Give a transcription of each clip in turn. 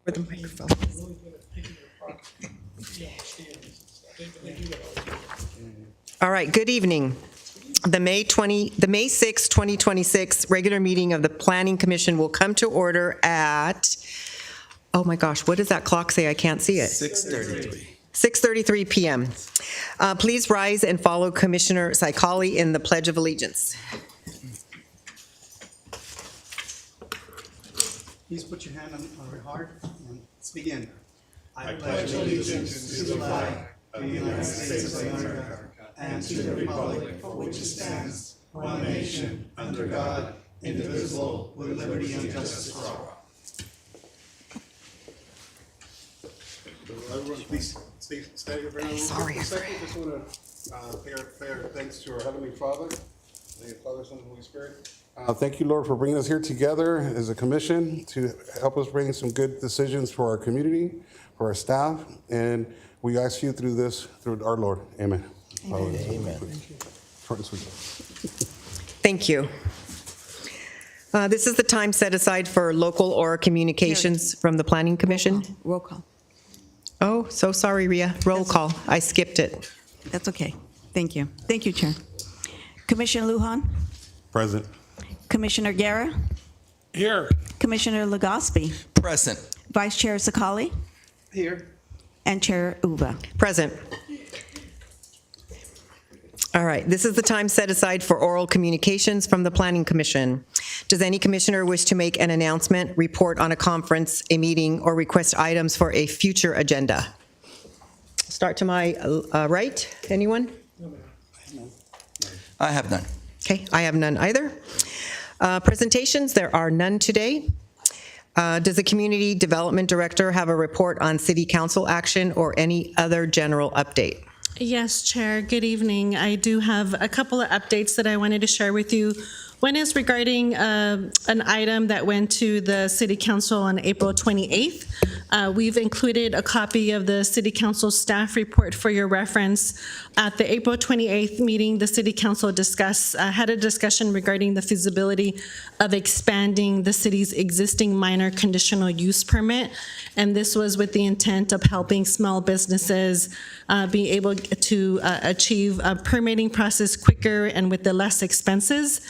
For the microphone. All right, good evening. The May 6, 2026 regular meeting of the Planning Commission will come to order at, oh my gosh, what does that clock say? I can't see it. 6:33. 6:33 p.m. Please rise and follow Commissioner Saikali in the Pledge of Allegiance. Please put your hand on your heart and let's begin. I pledge allegiance to the flag of the United States of America and to the republic for which it stands, one nation, under God, indivisible, with liberty and justice for all. Everyone, please stay here for now. Sorry, I Second, just want to pay our thanks to our Heavenly Father, the Father, Son, and Holy Spirit. Thank you, Lord, for bringing us here together as a commission to help us bring some good decisions for our community, for our staff, and we ask you through this, through our Lord. Amen. Amen. Short and sweet. Thank you. This is the time set aside for local or communications from the Planning Commission. Roll call. Oh, so sorry, Ria. Roll call. I skipped it. That's okay. Thank you. Thank you, Chair. Commissioner Lujan? Present. Commissioner Guerra? Here. Commissioner Legospi? Present. Vice Chair Sakali? Here. And Chair Uva. Present. All right, this is the time set aside for oral communications from the Planning Commission. Does any commissioner wish to make an announcement, report on a conference, a meeting, or request items for a future agenda? Start to my right. Anyone? I have none. Okay, I have none either. Presentations, there are none today. Does the Community Development Director have a report on City Council action or any other general update? Yes, Chair. Good evening. I do have a couple of updates that I wanted to share with you. One is regarding an item that went to the City Council on April 28th. We've included a copy of the City Council staff report for your reference. At the April 28th meeting, the City Council had a discussion regarding the feasibility of expanding the city's existing minor conditional use permit. And this was with the intent of helping small businesses be able to achieve a permitting process quicker and with the less expenses.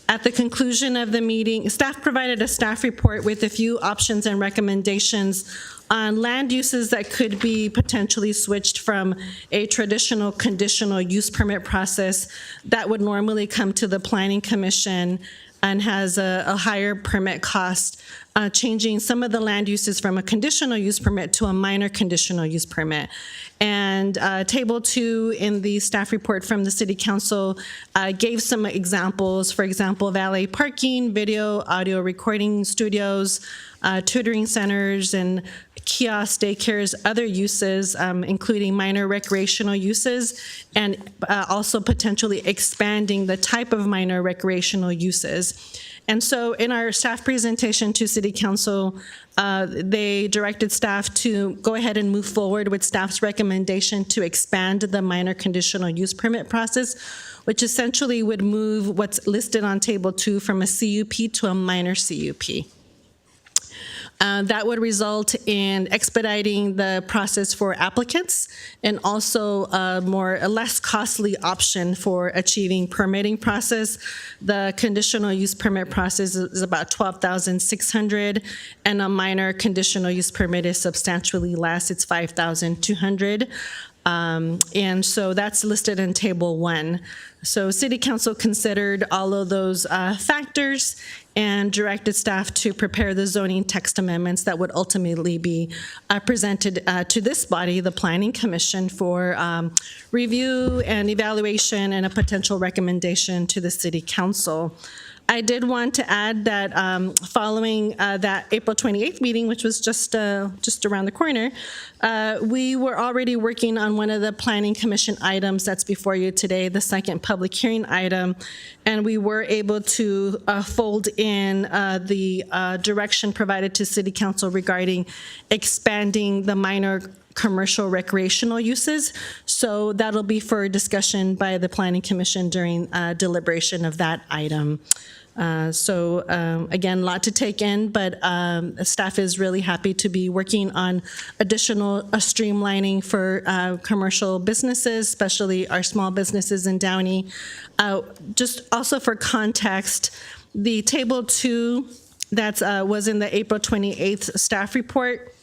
At the conclusion of the meeting, staff provided a staff report with a few options and recommendations on land uses that could be potentially switched from a traditional conditional use permit process that would normally come to the Planning Commission and has a higher permit cost, changing some of the land uses from a conditional use permit to a minor conditional use permit. And Table 2 in the staff report from the City Council gave some examples, for example, valet parking, video, audio recording studios, tutoring centers, and kiosk daycares, other uses, including minor recreational uses, and also potentially expanding the type of minor recreational uses. And so in our staff presentation to City Council, they directed staff to go ahead and move forward with staff's recommendation to expand the minor conditional use permit process, which essentially would move what's listed on Table 2 from a CUP to a minor CUP. That would result in expediting the process for applicants and also a less costly option for achieving permitting process. The conditional use permit process is about $12,600, and a minor conditional use permit is substantially less. It's $5,200. And so that's listed in Table 1. So City Council considered all of those factors and directed staff to prepare the zoning text amendments that would ultimately be presented to this body, the Planning Commission, for review and evaluation and a potential recommendation to the City Council. I did want to add that following that April 28th meeting, which was just around the corner, we were already working on one of the Planning Commission items that's before you today, the second public hearing item, and we were able to fold in the direction provided to City Council regarding expanding the minor commercial recreational uses. So that'll be for discussion by the Planning Commission during deliberation of that item. Again, a lot to take in, but staff is really happy to be working on additional streamlining for commercial businesses, especially our small businesses in Downey. Just also for context, the Table 2 that was in the April 28th staff report,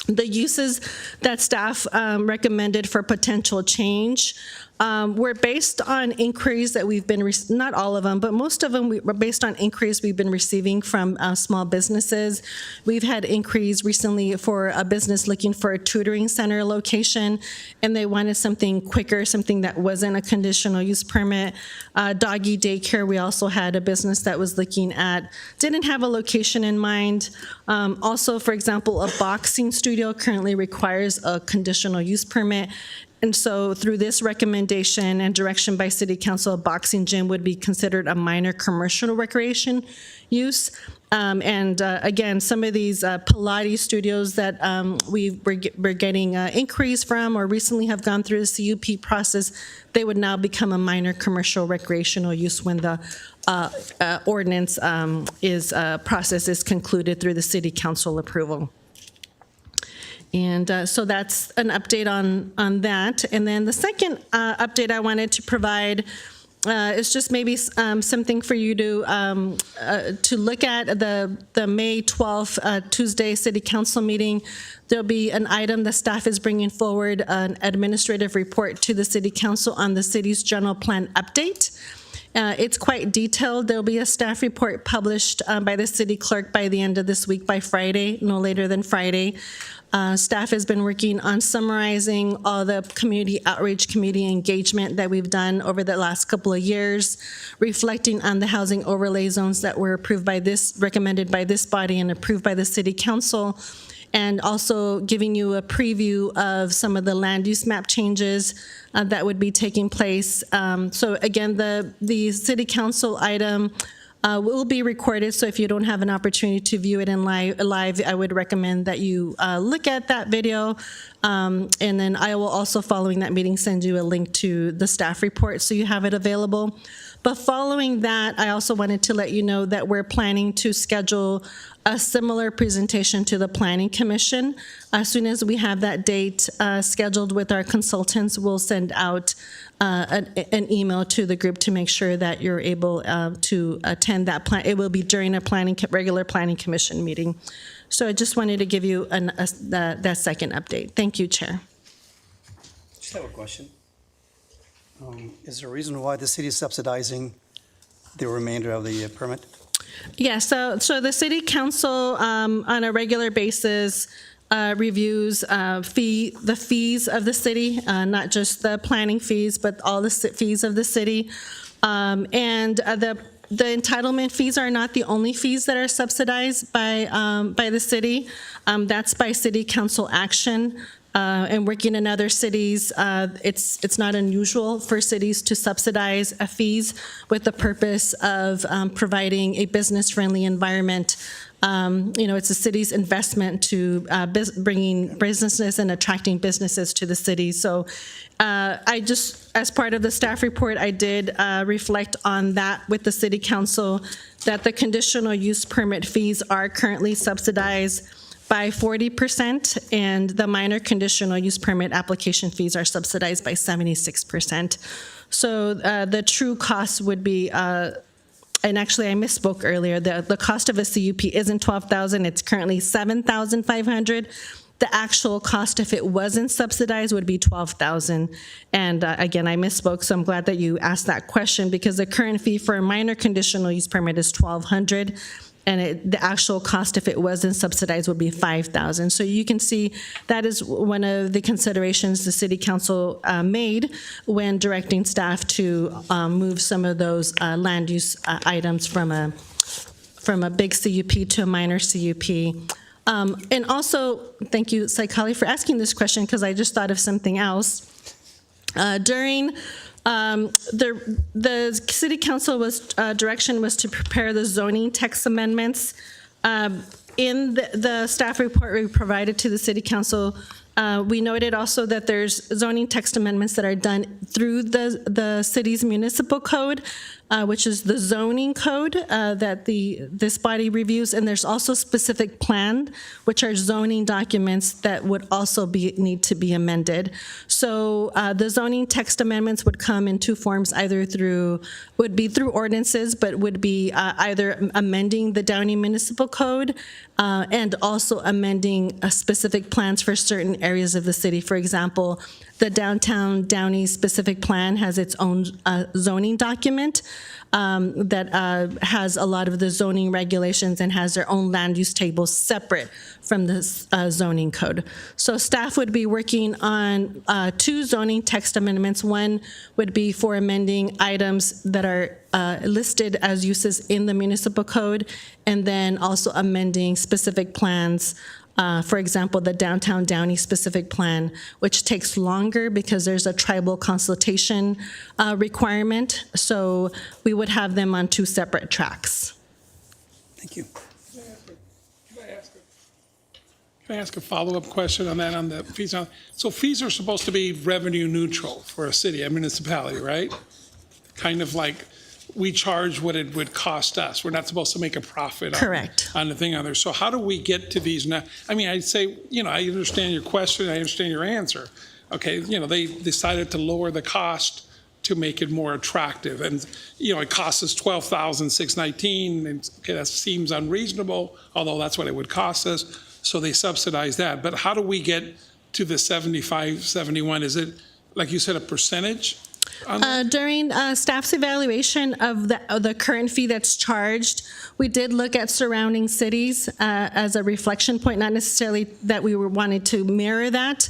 the uses that staff recommended for potential change were based on inquiries that we've been, not all of them, but most of them were based on inquiries we've been receiving from small businesses. We've had inquiries recently for a business looking for a tutoring center location, and they wanted something quicker, something that wasn't a conditional use permit. Doggy daycare, we also had a business that was looking at, didn't have a location in mind. Also, for example, a boxing studio currently requires a conditional use permit. And so through this recommendation and direction by City Council, a boxing gym would be considered a minor commercial recreation use. Again, some of these Pilates studios that we're getting inquiries from or recently have gone through the CUP process, they would now become a minor commercial recreational use when the ordinance process is concluded through the City Council approval. And so that's an update on that. And then the second update I wanted to provide is just maybe something for you to look at the May 12th Tuesday City Council meeting. There'll be an item the staff is bringing forward, an administrative report to the City Council on the city's general plan update. It's quite detailed. There'll be a staff report published by the city clerk by the end of this week, by Friday, no later than Friday. Staff has been working on summarizing all the community outreach, community engagement that we've done over the last couple of years, reflecting on the housing overlay zones that were approved by this, recommended by this body and approved by the City Council, and also giving you a preview of some of the land use map changes that would be taking place. So again, the City Council item will be recorded, so if you don't have an opportunity to view it in live, I would recommend that you look at that video. And then I will also, following that meeting, send you a link to the staff report so you have it available. But following that, I also wanted to let you know that we're planning to schedule a similar presentation to the Planning Commission. As soon as we have that date scheduled with our consultants, we'll send out an email to the group to make sure that you're able to attend that plan. It will be during a regular Planning Commission meeting. So I just wanted to give you that second update. Thank you, Chair. Just have a question. Is there a reason why the city is subsidizing the remainder of the permit? Yeah, so the City Council on a regular basis reviews the fees of the city, not just the planning fees, but all the fees of the city. And the entitlement fees are not the only fees that are subsidized by the city. That's by City Council action. And working in other cities, it's not unusual for cities to subsidize fees with the purpose of providing a business-friendly environment. It's the city's investment to bringing businesses and attracting businesses to the city. So I just, as part of the staff report, I did reflect on that with the City Council, that the conditional use permit fees are currently subsidized by 40%, and the minor conditional use permit application fees are subsidized by 76%. So the true cost would be, and actually I misspoke earlier, the cost of a CUP isn't $12,000, it's currently $7,500. The actual cost, if it wasn't subsidized, would be $12,000. And again, I misspoke, so I'm glad that you asked that question, because the current fee for a minor conditional use permit is $1,200. And the actual cost, if it wasn't subsidized, would be $5,000. So you can see that is one of the considerations the City Council made when directing staff to move some of those land use items from a big CUP to a minor CUP. And also, thank you, Saikali, for asking this question, because I just thought of something else. During the City Council direction was to prepare the zoning text amendments. In the staff report we provided to the City Council, We noted also that there's zoning text amendments that are done through the city's municipal code, which is the zoning code that this body reviews, and there's also specific plan, which are zoning documents that would also need to be amended. So the zoning text amendments would come in two forms, would be through ordinances, but would be either amending the Downey Municipal Code and also amending specific plans for certain areas of the city. For example, the downtown Downey specific plan has its own zoning document that has a lot of the zoning regulations and has their own land use tables separate from the zoning code. So staff would be working on two zoning text amendments. One would be for amending items that are listed as uses in the municipal code, and then also amending specific plans. For example, the downtown Downey specific plan, which takes longer because there's a tribal consultation requirement. So we would have them on two separate tracks. Thank you. Can I ask a follow-up question on that, on the fees? So fees are supposed to be revenue neutral for a city, a municipality, right? Kind of like we charge what it would cost us. We're not supposed to make a profit Correct. on the thing on there. So how do we get to these now? I mean, I'd say, I understand your question, I understand your answer. Okay, they decided to lower the cost to make it more attractive. And, it costs us $12,619, and okay, that seems unreasonable, although that's what it would cost us. So they subsidize that. But how do we get to the 75, 71? Is it, like you said, a percentage? During staff's evaluation of the current fee that's charged, we did look at surrounding cities as a reflection point, not necessarily that we were wanting to mirror that.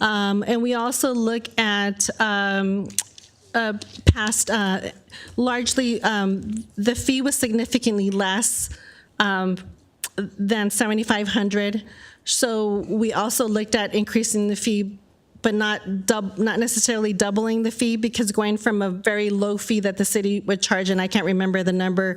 And we also look at past, largely, the fee was significantly less than $7,500. So we also looked at increasing the fee, but not necessarily doubling the fee, because going from a very low fee that the city would charge, and I can't remember the number,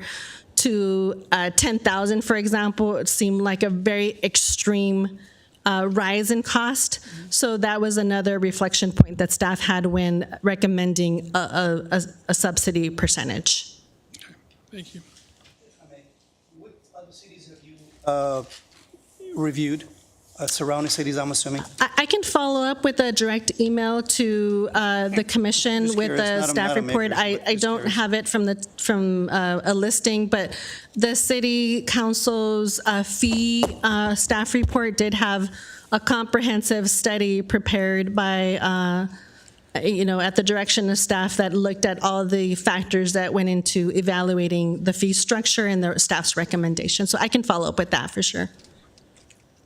to $10,000, for example, it seemed like a very extreme rise in cost. So that was another reflection point that staff had when recommending a subsidy percentage. Okay, thank you. What other cities have you reviewed? Surrounding cities, I'm assuming? I can follow up with a direct email to the commission Just with curious, the not staff a report. major, but I just don't curious. have it from a listing, but the city council's fee staff report did have a comprehensive study prepared by at the direction of staff that looked at all the factors that went into evaluating the fee structure and the staff's recommendation. So I can follow up with that for sure.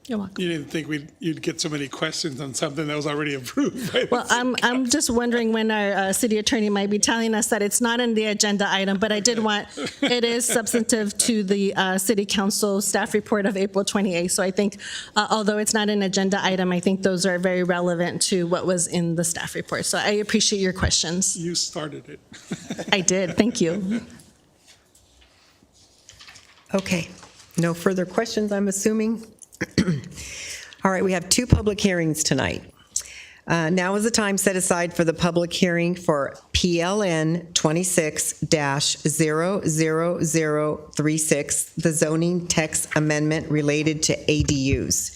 You're welcome. You didn't think you'd get so many questions on something that was already approved by the Well, I'm just wondering when our city attorney might be telling us that it's not in the agenda item, but I did want, it is substantive to the city council staff report of April 28th. So I think, although it's not an agenda item, I think those are very relevant to what was in the staff report. So I appreciate your questions. You started it. I did, thank you. Okay, no further questions, I'm assuming? All right, we have two public hearings tonight. Now is the time set aside for the public hearing for PLN 26-00036, the zoning text amendment related to ADUs.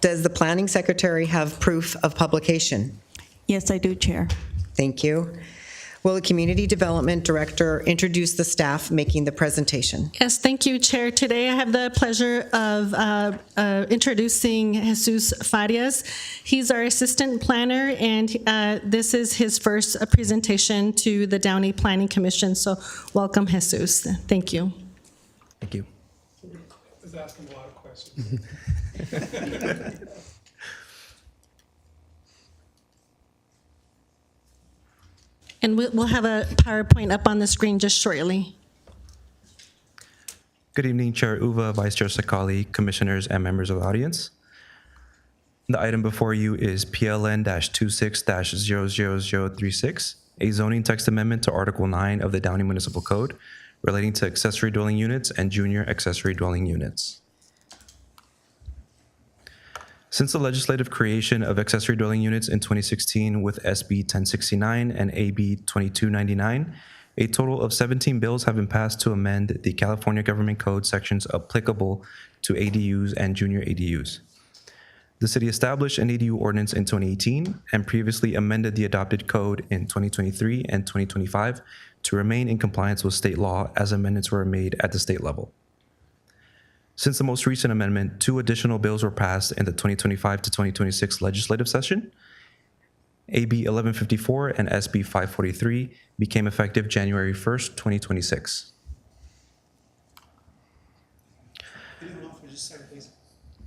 Does the planning secretary have proof of publication? Yes, I do, Chair. Thank you. Will the community development director introduce the staff making the presentation? Yes, thank you, Chair. Today I have the pleasure of introducing Jesus Farias. He's our assistant planner, and this is his first presentation to the Downey Planning Commission. So welcome, Jesus. Thank you. Thank you. Just asking a lot of questions. And we'll have a PowerPoint up on the screen just shortly. Good evening, Chair Uva, Vice Chair Sakali, commissioners, and members of the audience. The item before you is PLN-26-00036, a zoning text amendment to Article 9 of the Downey Municipal Code relating to accessory dwelling units and junior accessory dwelling units. Since the legislative creation of accessory dwelling units in 2016 with SB 1069 and AB 2299, a total of 17 bills have been passed to amend the California Government Code sections applicable to ADUs and junior ADUs. The city established an ADU ordinance in 2018 and previously amended the adopted code in 2023 and 2025 to remain in compliance with state law as amendments were made at the state level. Since the most recent amendment, 2 additional bills were passed in the 2025 to 2026 legislative session. AB 1154 and SB 543 became effective January 1st, 2026. Can you hold on for just a second, please?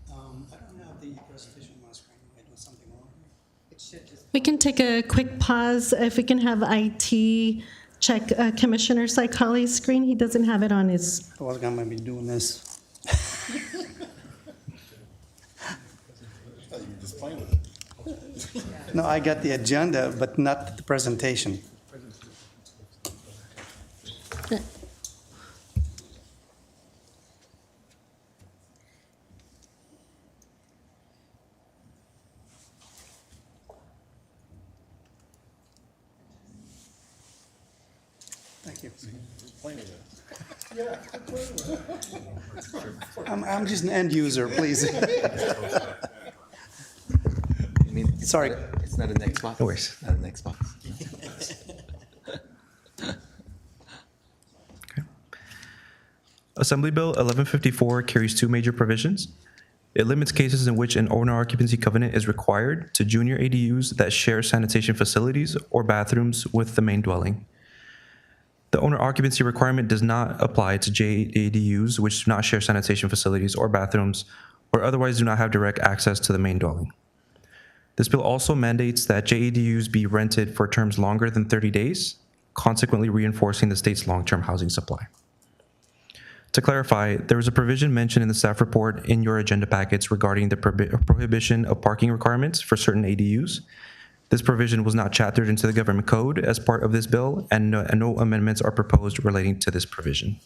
I don't have the presentation on my screen. Am I doing something wrong here? It should just. We can take a quick pause. If we can have IT check Commissioner Saikali's screen. He doesn't have it on his. I was gonna be doing this. No, I got the agenda, but not the presentation. Thank you. I'm just an end user, please. Sorry. It's not an Xbox? No worries. Not an Xbox. Assembly Bill 1154 carries 2 major provisions. It limits cases in which an owner occupancy covenant is required to junior ADUs that share sanitation facilities or bathrooms with the main dwelling. The owner occupancy requirement does not apply to JADUs which do not share sanitation facilities or bathrooms or otherwise do not have direct access to the main dwelling. This bill also mandates that JADUs be rented for terms longer than 30 days, consequently reinforcing the state's long-term housing supply. To clarify, there is a provision mentioned in the staff report in your agenda packets regarding the prohibition of parking requirements for certain ADUs. This provision was not chaptered into the government code as part of this bill, and no amendments are proposed relating to this provision.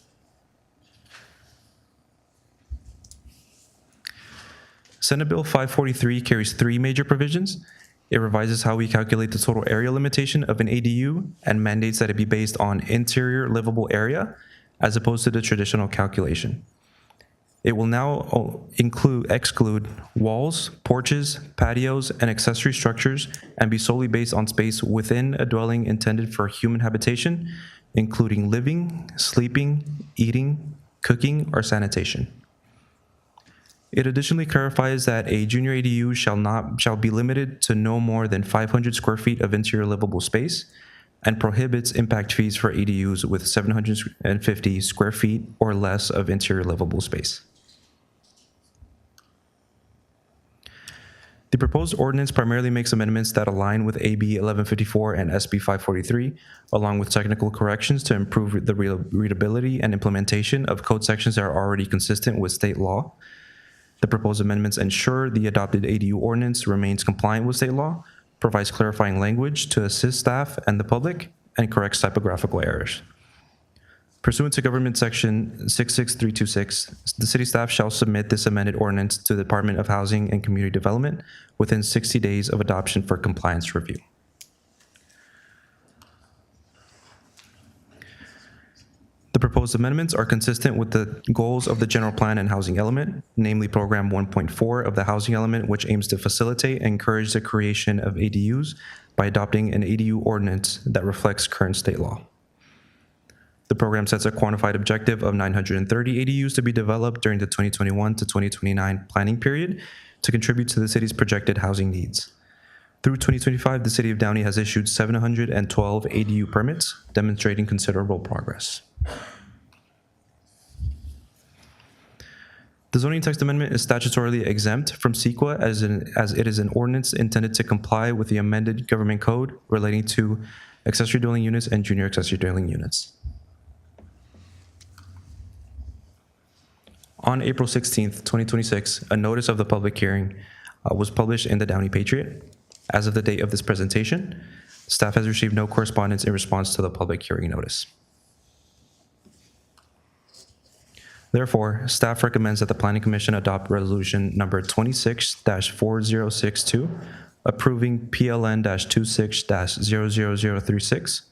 Senate Bill 543 carries 3 major provisions. It revises how we calculate the total area limitation of an ADU and mandates that it be based on interior livable area as opposed to the traditional calculation. It will now exclude walls, porches, patios, and accessory structures and be solely based on space within a dwelling intended for human habitation, including living, sleeping, eating, cooking, or sanitation. It additionally clarifies that a junior ADU shall be limited to no more than 500 square feet of interior livable space and prohibits impact fees for ADUs with 750 square feet or less of interior livable space. The proposed ordinance primarily makes amendments that align with AB 1154 and SB 543, along with technical corrections to improve the readability and implementation of code sections that are already consistent with state law. The proposed amendments ensure the adopted ADU ordinance remains compliant with state law, provides clarifying language to assist staff and the public, and corrects typographical errors. Pursuant to Government Section 66326, the city staff shall submit this amended ordinance to the Department of Housing and Community Development within 60 days of adoption for compliance review. The proposed amendments are consistent with the goals of the general plan and housing element, namely Program 1.4 of the housing element, which aims to facilitate and encourage the creation of ADUs by adopting an ADU ordinance that reflects current state law. The program sets a quantified objective of 930 ADUs to be developed during the 2021 to 2029 planning period to contribute to the city's projected housing needs. Through 2025, the city of Downey has issued 712 ADU permits, demonstrating considerable progress. The zoning text amendment is statutorily exempt from CEQA as it is an ordinance intended to comply with the amended government code relating to accessory dwelling units and junior accessory dwelling units. On April 16th, 2026, a notice of the public hearing was published in the Downey Patriot. As of the date of this presentation, staff has received no correspondence in response to the public hearing notice. Therefore, staff recommends that the Planning Commission adopt Resolution Number 26-40062, approving PLN-26-00036,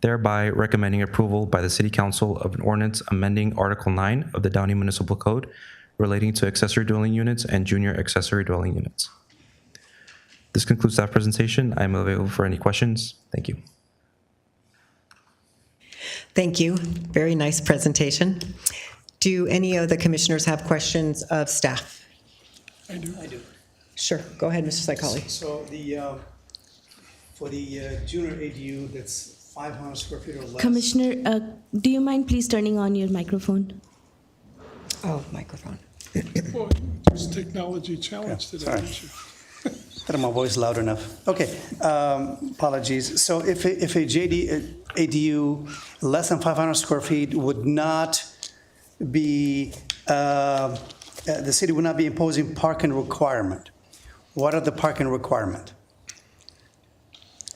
thereby recommending approval by the City Council of an ordinance amending Article 9 of the Downey Municipal Code relating to accessory dwelling units and junior accessory dwelling units. This concludes staff presentation. I am available for any questions. Thank you. Thank you. Very nice presentation. Do any of the commissioners have questions of staff? I do. Sure, go ahead, Mr. Saikali. So for the junior ADU, that's 500 square feet or less. Commissioner, do you mind please turning on your microphone? Oh, microphone. Well, there's technology challenge today, sorry. aren't you? Got my voice loud enough. Okay, apologies. So if a ADU less than 500 square feet would not be, the city would not be imposing parking requirement. What are the parking requirement?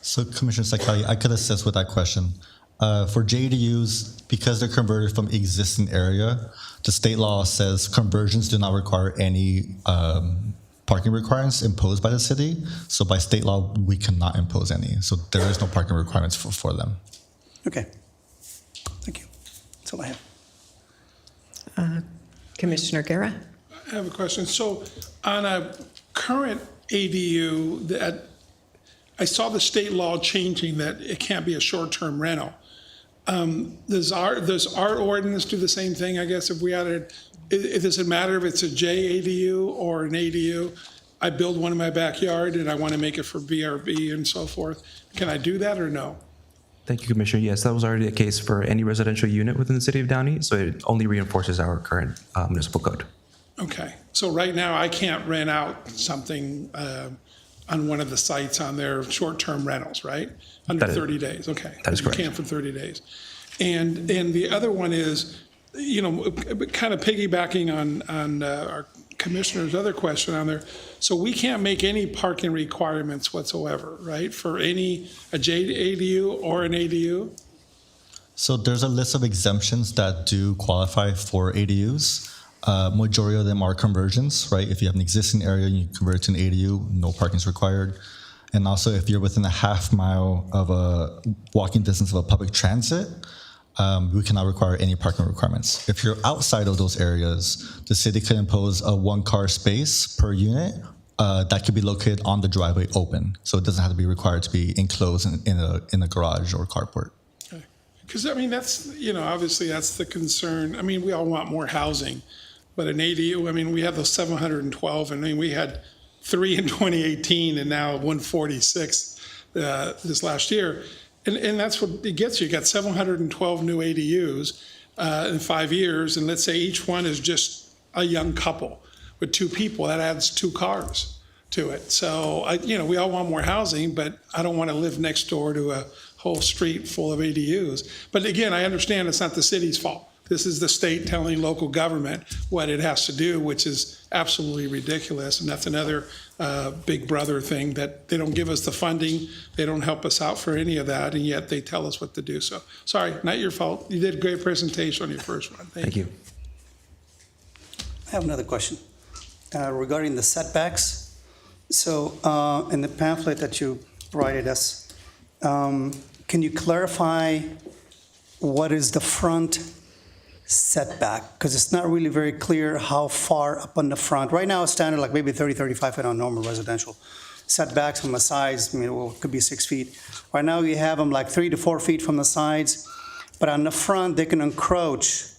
So Commissioner Saikali, I could assist with that question. For JADUs, because they're converted from existing area, the state law says conversions do not require any parking requirements imposed by the city. So by state law, we cannot impose any. So there is no parking requirements for them. Okay, thank you. That's all I have. Commissioner Guerra? I have a question. So on a current ADU, I saw the state law changing that it can't be a short-term rental. Does our ordinance do the same thing, I guess, if we added, does it matter if it's a JADU or an ADU? I build one in my backyard and I want to make it for BRB and so forth. Can I do that or no? Thank you, Commissioner. Yes, that was already the case for any residential unit within the City of Downey, so it only reinforces our current municipal code. Okay, so right now I can't rent out something on one of the sites on their short-term rentals, right? Under 30 days, okay. That is correct. You can for 30 days. And the other one is, you know, kind of piggybacking on our commissioner's other question on there. So we can't make any parking requirements whatsoever, right? For a JADU or an ADU? So there's a list of exemptions that do qualify for ADUs. Majority of them are conversions, right? If you have an existing area and you convert it to an ADU, no parking is required. And also if you're within a half mile of a walking distance of a public transit, we cannot require any parking requirements. If you're outside of those areas, the city could impose a one-car space per unit that could be located on the driveway open. So it doesn't have to be required to be enclosed in a garage or carport. Because, I mean, that's, you know, obviously that's the concern. I mean, we all want more housing, but an ADU, I mean, we have those 712, and I mean, we had 3 in 2018 and now 146 this last year. And that's what it gets you. You got 712 new ADUs in 5 years, and let's say each one is just a young couple with 2 people. That adds 2 cars to it. So, you know, we all want more housing, but I don't want to live next door to a whole street full of ADUs. But again, I understand it's not the city's fault. This is the state telling local government what it has to do, which is absolutely ridiculous. And that's another big brother thing, that they don't give us the funding. They don't help us out for any of that. And yet they tell us what to do. So sorry, not your fault. You did a great presentation on your first one. Thank you. I have another question regarding the setbacks. So in the pamphlet that you provided us, can you clarify what is the front setback? Because it's not really very clear how far up on the front. Right now, it's standard like maybe 30, 35 feet on normal residential. Setbacks from the sides, I mean, well, it could be 6 feet. Right now, you have them like 3 to 4 feet from the sides, but on the front, they can encroach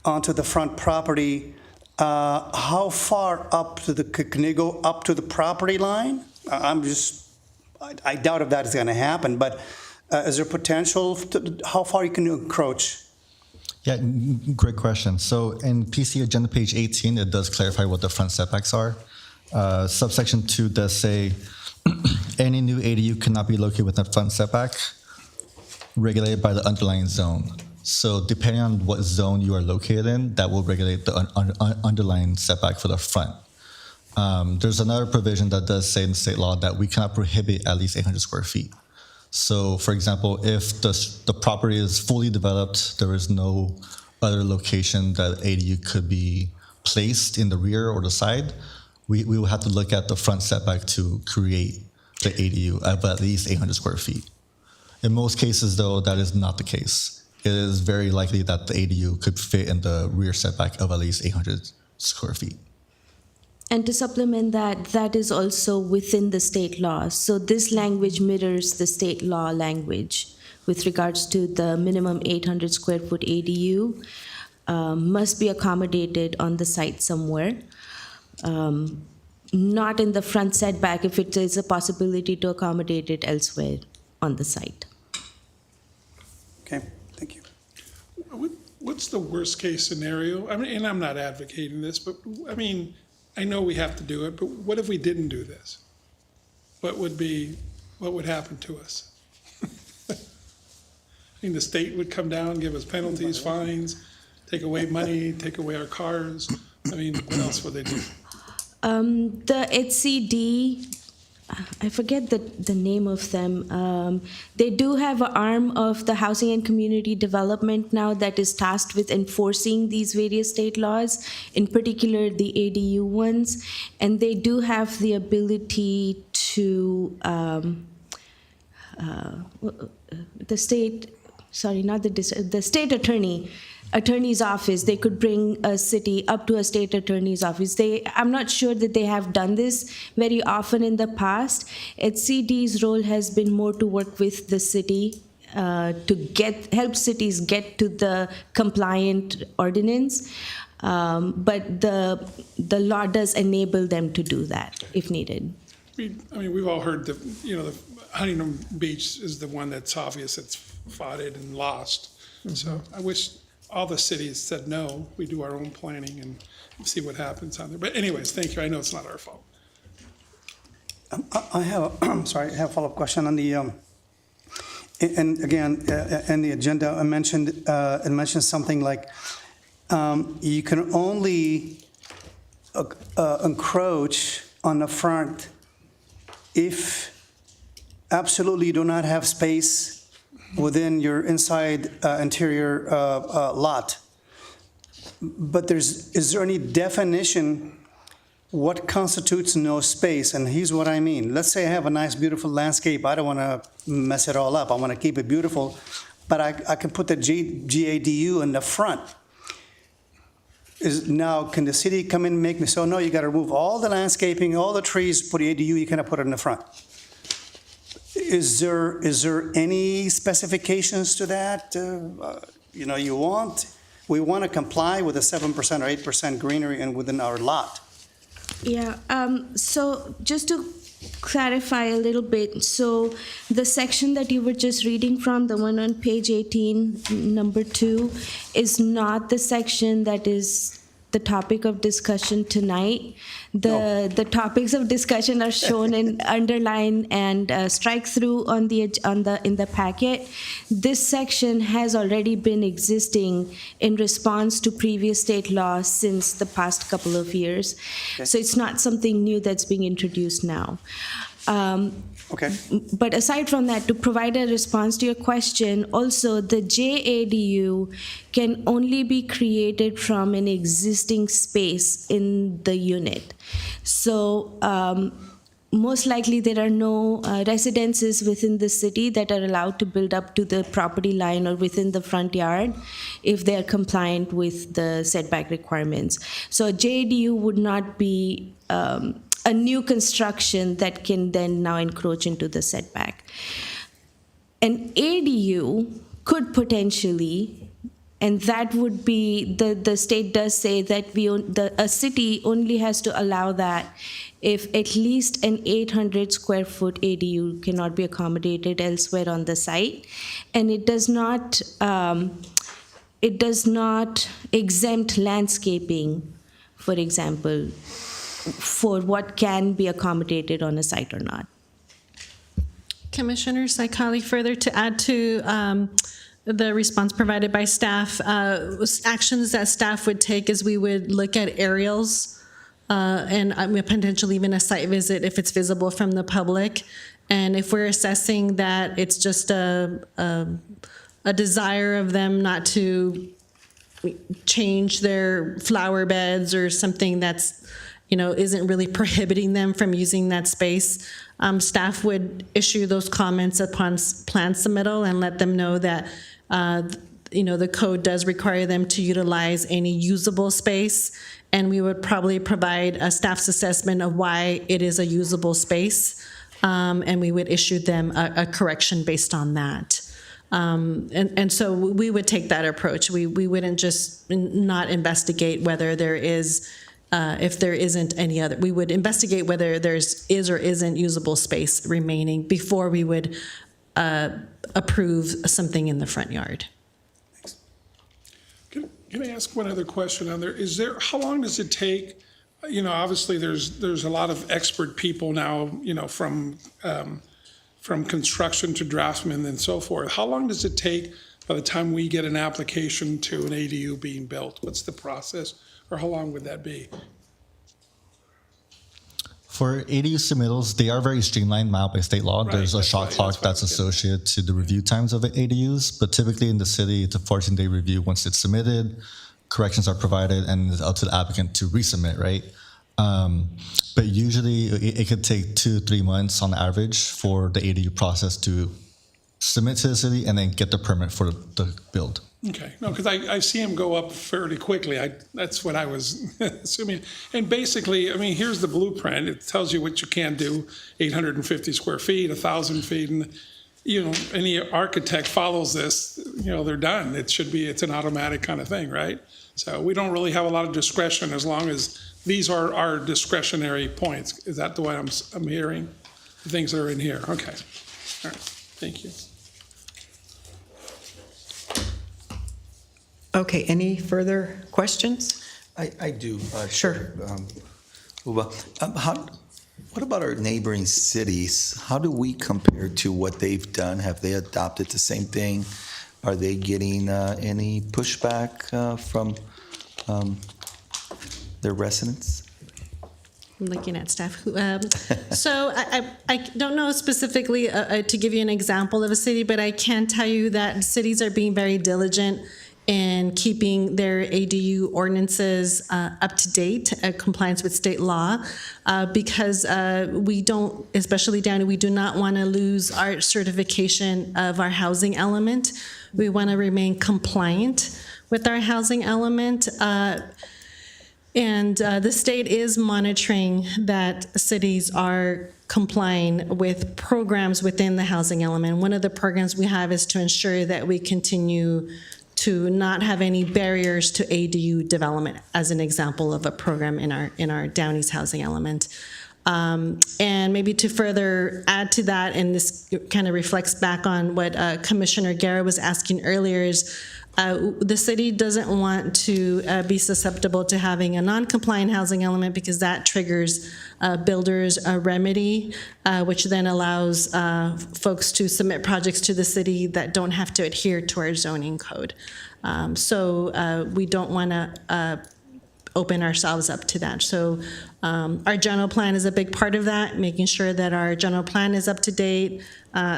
onto the front property. How far up can they go up to the property line? I doubt if that is going to happen, but is there potential how far you can encroach? Yeah, great question. So in PC Agenda page 18, it does clarify what the front setbacks are. Subsection 2 does say any new ADU cannot be located within a front setback regulated by the underlying zone. So depending on what zone you are located in, that will regulate the underlying setback for the front. There's another provision that does say in state law that we cannot prohibit at least 800 square feet. So, for example, if the property is fully developed, there is no other location that ADU could be placed in the rear or the side, we will have to look at the front setback to create the ADU of at least 800 square feet. In most cases, though, that is not the case. It is very likely that the ADU could fit in the rear setback of at least 800 square feet. And to supplement that, that is also within the state law. So this language mirrors the state law language with regards to the minimum 800 square foot ADU must be accommodated on the site somewhere. Not in the front setback if it is a possibility to accommodate it elsewhere on the site. Okay, thank you. What's the worst case scenario? I mean, and I'm not advocating this, but I mean, I know we have to do it, but what if we didn't do this? What would happen to us? I mean, the state would come down, give us penalties, fines, take away money, take away our cars. I mean, what else would they do? The HCD, I forget the name of them. They do have an arm of the Housing and Community Development now that is tasked with enforcing these various state laws, in particular the ADU ones, and they do have the ability to the state attorney's office. They could bring a city up to a state attorney's office. I'm not sure that they have done this very often in the past. HCD's role has been more to work with the city to help cities get to the compliant ordinance. But the law does enable them to do that if needed. I mean, we've all heard the Huntington Beach is the one that's obvious, it's fought it and lost. So I wish all the cities said no, we do our own planning and see what happens on there. But anyways, thank you. I know it's not our fault. I have a follow-up question on the, and again, in the agenda, it mentioned something like you can only encroach on the front if absolutely you do not have space within your interior lot. But is there any definition what constitutes no space? And here's what I mean. Let's say I have a nice, beautiful landscape. I don't want to mess it all up. I want to keep it beautiful. But I can put the JADU in the front. Now, can the city come in and make me so? No, you got to remove all the landscaping, all the trees, put the ADU, you cannot put it in the front. Is there any specifications to that? We want to comply with the 7% or 8% greenery and within our lot. Yeah, so just to clarify a little bit, so the section that you were just reading from, the one on page 18, number 2, is not the section that is the topic of discussion tonight. The topics of discussion are shown in underline and strike through in the packet. This section has already been existing in response to previous state laws since the past couple of years. Okay. So it's not something new that's being introduced now. Okay. But aside from that, to provide a response to your question, also the JADU can only be created from an existing space in the unit. So most likely there are no residences within the city that are allowed to build up to the property line or within the front yard if they are compliant with the setback requirements. So a JADU would not be a new construction that can then now encroach into the setback. An ADU could potentially, and that would be, the state does say that a city only has to allow that if at least an 800 square foot ADU cannot be accommodated elsewhere on the site, and it does not exempt landscaping, for example, for what can be accommodated on a site or not. Commissioner Saikali, further to add to the response provided by staff, actions that staff would take is we would look at aerials and potentially even a site visit if it's visible from the public. And if we're assessing that it's just a desire of them not to change their flower beds or something that's, isn't really prohibiting them from using that space, staff would issue those comments upon plan submittal and let them know that, the code does require them to utilize any usable space, and we would probably provide a staff's assessment of why it is a usable space, and we would issue them a correction based on that. And so we would take that approach. We wouldn't just not investigate whether there is, if there isn't any other. We would investigate whether is or isn't usable space remaining before we would approve something in the front yard. Can I ask one other question on there? How long does it take? Obviously there's a lot of expert people now, from construction to draftsmen and so forth. How long does it take by the time we get an application to an ADU being built? What's the process, or how long would that be? For ADU submittals, they are very streamlined now by state law. Right, There's a that's shot right, clock that's what I that's was getting at. associated to the review times of ADUs, but typically in the city, it's a 14-day review once it's submitted, corrections are provided, and it's up to the applicant to resubmit, right? But usually it could take 2-3 months on average for the ADU process to submit to the city and then get the permit for the build. Okay, no, because I see them go up fairly quickly. That's what I was assuming. And basically, here's the blueprint. It tells you what you can do, 850 square feet, 1,000 feet, and, any architect follows this, they're done. It's an automatic kind of thing, right? So we don't really have a lot of discretion as long as these are our discretionary points. Is that the way I'm hearing? The things that are in here, okay. All right, thank you. Okay, any further questions? I do. Sure. Uba, what about our neighboring cities? How do we compare to what they've done? Have they adopted the same thing? Are they getting any pushback from their residents? I'm looking at staff. So I don't know specifically to give you an example of a city, but I can tell you that cities are being very diligent in keeping their ADU ordinances up to date, compliance with state law, because we don't, especially Downey, we do not want to lose our certification of our housing element. We want to remain compliant with our housing element. And the state is monitoring that cities are complying with programs within the housing element. One of the programs we have is to ensure that we continue to not have any barriers to ADU development, as an example of a program in our Downey's housing element. And maybe to further add to that, and this kind of reflects back on what Commissioner Guerra was asking earlier, is the city doesn't want to be susceptible to having a non-compliant housing element, because that triggers builders a remedy, which then allows folks to submit projects to the city that don't have to adhere to our zoning code. So we don't want to open ourselves up to that. So our general plan is a big part of that, making sure that our general plan is up to date.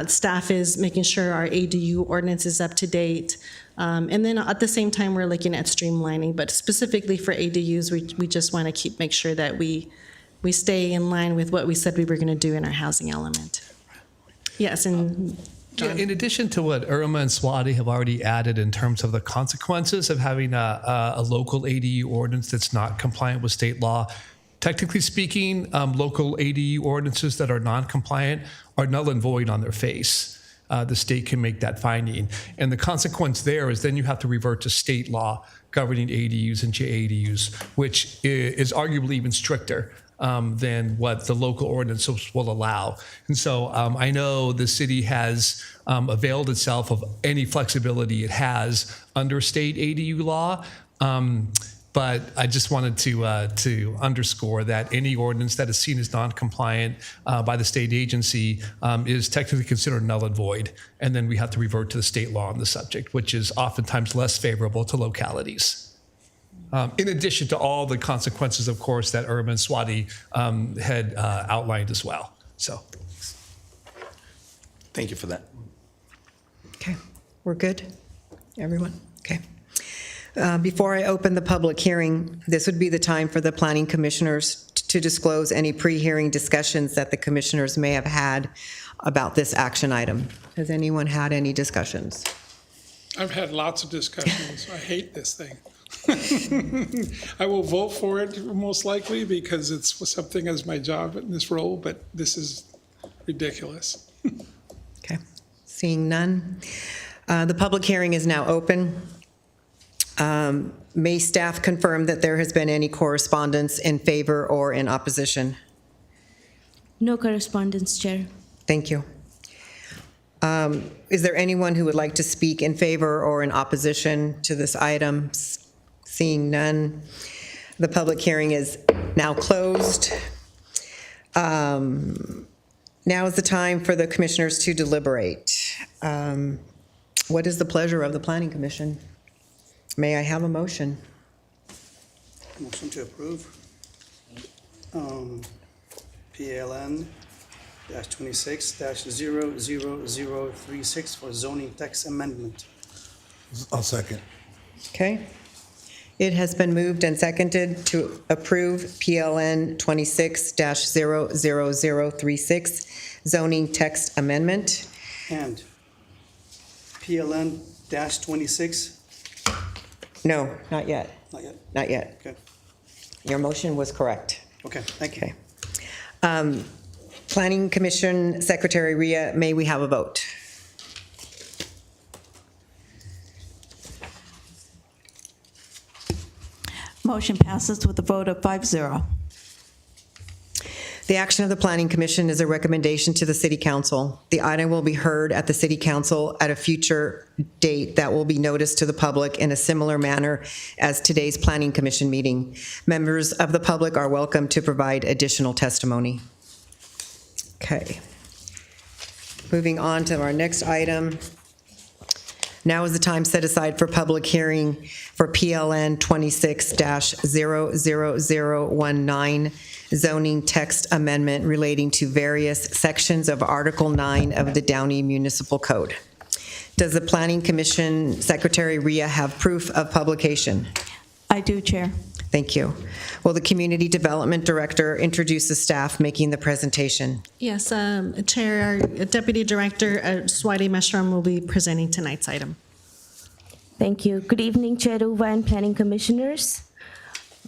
Staff is making sure our ADU ordinance is up to date. And then at the same time, we're looking at streamlining, but specifically for ADUs, we just want to make sure that we stay in line with what we said we were going to do in our housing element. Yes, and Yeah, in addition to what Irma and Swati have already added in terms of the consequences of having a local ADU ordinance that's not compliant with state law, technically speaking, local ADU ordinances that are non-compliant are null and void on their face. The state can make that finding. And the consequence there is then you have to revert to state law governing ADUs and JADUs, which is arguably even stricter than what the local ordinances will allow. And so I know the city has availed itself of any flexibility it has under state ADU law. But I just wanted to underscore that any ordinance that is seen as non-compliant by the state agency is technically considered null and void. And then we have to revert to the state law on the subject, which is oftentimes less favorable to localities. In addition to all the consequences, of course, that Irma and Swati had outlined as well. So, Thank you for that. Okay, we're good? Everyone? Okay. Before I open the public hearing, this would be the time for the planning commissioners to disclose any pre-hearing discussions that the commissioners may have had about this action item. Has anyone had any discussions? I've had lots of discussions. I hate this thing. I will vote for it most likely because it's something as my job in this role, but this is ridiculous. Okay, seeing none. The public hearing is now open. May staff confirm that there has been any correspondence in favor or in opposition? No correspondence, Chair. Thank you. Is there anyone who would like to speak in favor or in opposition to this item? Seeing none, the public hearing is now closed. Now is the time for the commissioners to deliberate. What is the pleasure of the Planning Commission? May I have a motion? Motion to approve. PLN -26-00036 for zoning text amendment. I'll second. Okay. It has been moved and seconded to approve PLN 26-00036 zoning text amendment. And PLN -26, No, not yet, not yet, not yet. okay, Your motion was correct. okay, thank you. Okay. Planning Commission Secretary Rhea, may we have a vote? Motion passes with a vote of 5-0. The action of the Planning Commission is a recommendation to the City Council. The item will be heard at the City Council at a future date that will be noticed to the public in a similar manner as today's Planning Commission meeting. Members of the public are welcome to provide additional testimony. Okay. Moving on to our next item. Now is the time set aside for public hearing for PLN 26-00019 zoning text amendment relating to various sections of Article 9 of the Downey Municipal Code. Does the Planning Commission Secretary Rhea have proof of publication? I do, Chair. Thank you. Will the Community Development Director introduce the staff making the presentation? Yes, Chair, our Deputy Director, Swati Meshram, will be presenting tonight's item. Thank you. Good evening, Chair Uva and Planning Commissioners.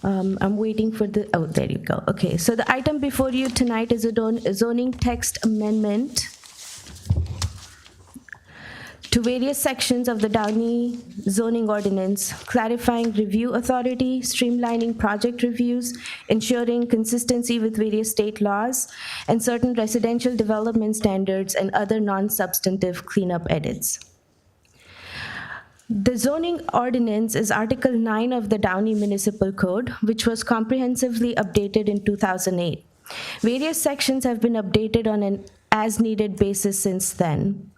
I'm waiting for the, oh, there you go. Okay, so the item before you tonight is a zoning text amendment to various sections of the Downey zoning ordinance, clarifying review authority, streamlining project reviews, ensuring consistency with various state laws, and certain residential development standards and other non-substantive cleanup edits. The zoning ordinance is Article 9 of the Downey Municipal Code, which was comprehensively updated in 2008. Various sections have been updated on an as-needed basis since then.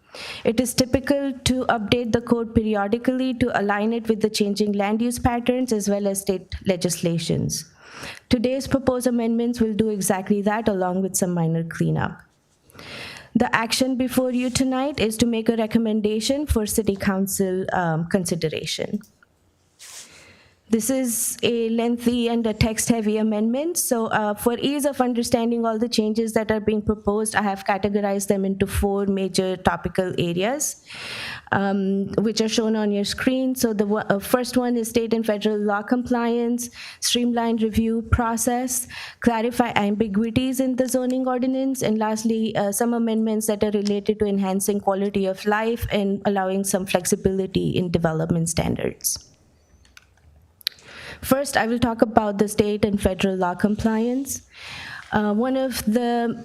It is typical to update the code periodically to align it with the changing land use patterns as well as state legislations. Today's proposed amendments will do exactly that, along with some minor cleanup. The action before you tonight is to make a recommendation for City Council consideration. This is a lengthy and a text-heavy amendment, so for ease of understanding all the changes that are being proposed, I have categorized them into 4 major topical areas, which are shown on your screen. So the first one is state and federal law compliance, streamlined review process, clarify ambiguities in the zoning ordinance, and lastly, some amendments that are related to enhancing quality of life and allowing some flexibility in development standards. First, I will talk about the state and federal law compliance. One of the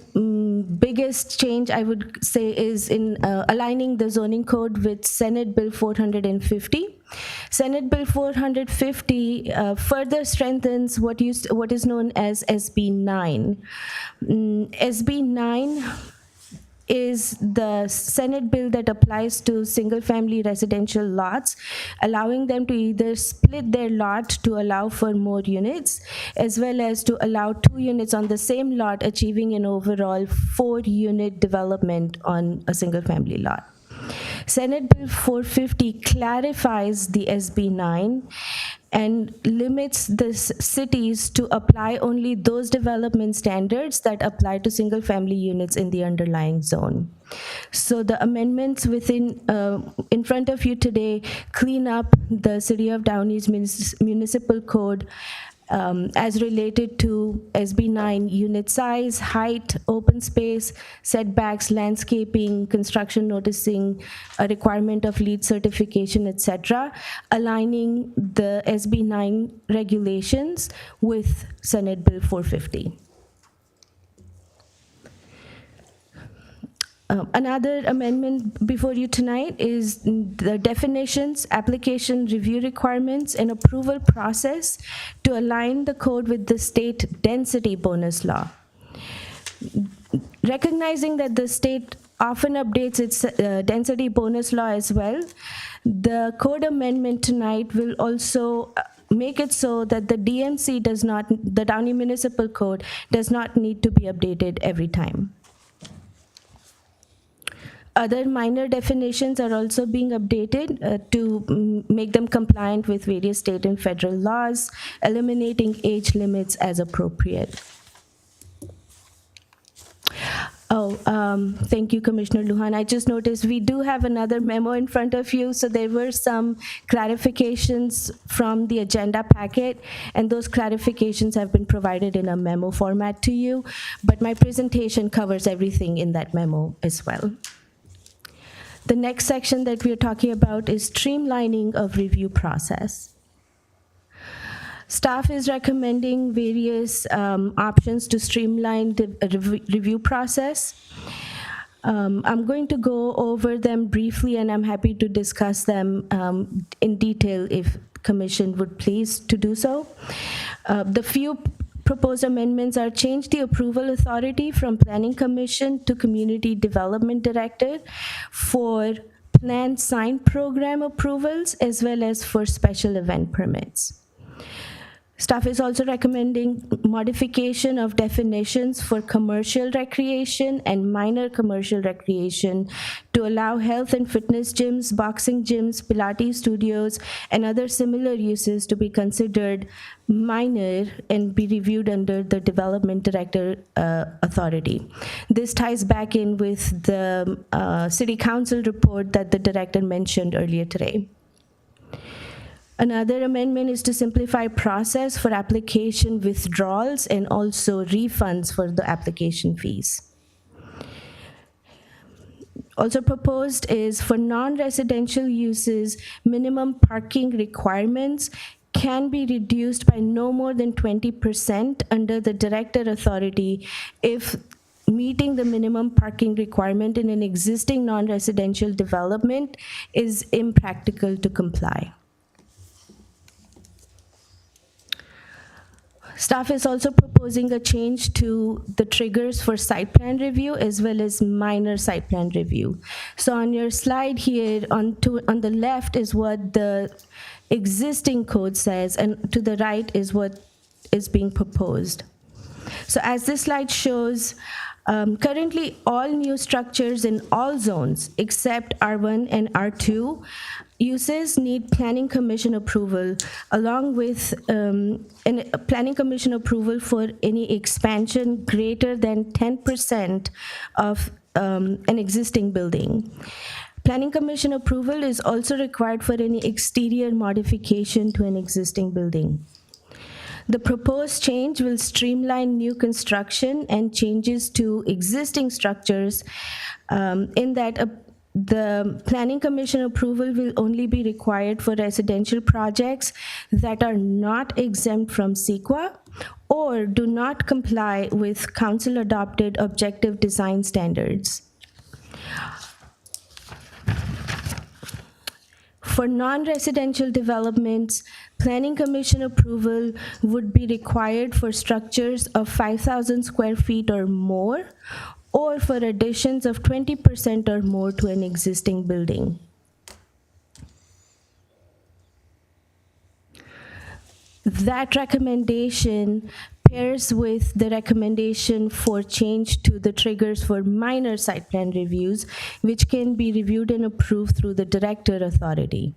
biggest change I would say is in aligning the zoning code with Senate Bill 450. Senate Bill 450 further strengthens what is known as SB 9. SB 9 is the Senate bill that applies to single-family residential lots, allowing them to either split their lot to allow for more units, as well as to allow 2 units on the same lot, achieving an overall 4-unit development on a single-family lot. Senate Bill 450 clarifies the SB 9 and limits the cities to apply only those development standards that apply to single-family units in the underlying zone. So the amendments in front of you today clean up the City of Downey's municipal code as related to SB 9 unit size, height, open space, setbacks, landscaping, construction noticing, a requirement of LEED certification, etc., aligning the SB 9 regulations with Senate Bill 450. Another amendment before you tonight is the definitions, application review requirements, and approval process to align the code with the state density bonus law. Recognizing that the state often updates its density bonus law as well, the code amendment tonight will also make it so that the DMC the Downey Municipal Code does not need to be updated every time. Other minor definitions are also being updated to make them compliant with various state and federal laws, eliminating age limits as appropriate. Thank you, Commissioner Lujan. I just noticed we do have another memo in front of you, so there were some clarifications from the agenda packet, and those clarifications have been provided in a memo format to you, but my presentation covers everything in that memo as well. The next section that we are talking about is streamlining of review process. Staff is recommending various options to streamline the review process. I'm going to go over them briefly, and I'm happy to discuss them in detail if Commission would please to do so. The few proposed amendments are change the approval authority from Planning Commission to Community Development Director for planned sign program approvals as well as for special event permits. Staff is also recommending modification of definitions for commercial recreation and minor commercial recreation to allow health and fitness gyms, boxing gyms, Pilates studios, and other similar uses to be considered minor and be reviewed under the Development Director authority. This ties back in with the City Council report that the Director mentioned earlier today. Another amendment is to simplify process for application withdrawals and also refunds for the application fees. Also proposed is for non-residential uses, minimum parking requirements can be reduced by no more than 20% under the Director authority if meeting the minimum parking requirement in an existing non-residential development is impractical to comply. Staff is also proposing a change to the triggers for site plan review as well as minor site plan review. So on your slide here, on the left is what the existing code says, and to the right is what is being proposed. So as this slide shows, currently all new structures in all zones except R1 and R2 uses need Planning Commission approval, along with Planning Commission approval for any expansion greater than 10% of an existing building. Planning Commission approval is also required for any exterior modification to an existing building. The proposed change will streamline new construction and changes to existing structures in that the Planning Commission approval will only be required for residential projects that are not exempt from CEQA or do not comply with council-adopted objective design standards. For non-residential developments, Planning Commission approval would be required for structures of 5,000 square feet or more, or for additions of 20% or more to an existing building. That recommendation compares with the recommendation for change to the triggers for minor site plan reviews, which can be reviewed and approved through the director authority.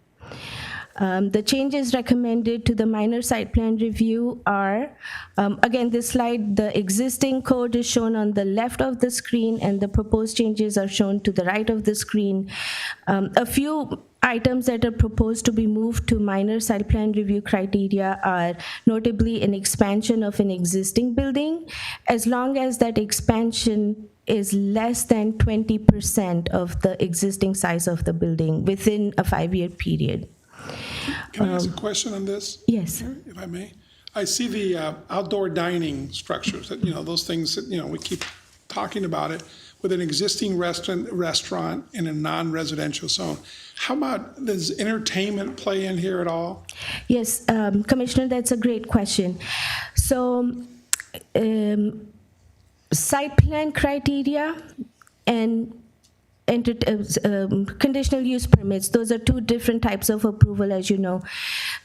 The changes recommended to the minor site plan review are, again, this slide, the existing code is shown on the left of the screen and the proposed changes are shown to the right of the screen. A few items that are proposed to be moved to minor site plan review criteria are notably an expansion of an existing building, as long as that expansion is less than 20% of the existing size of the building within a 5-year period. Can I ask a question on this? Yes. If I may. I see the outdoor dining structures, that, those things that, we keep talking about it, with an existing restaurant in a non-residential zone. How about, does entertainment play in here at all? Yes, Commissioner, that's a great question. So, site plan criteria and conditional use permits, those are two different types of approval, as you know.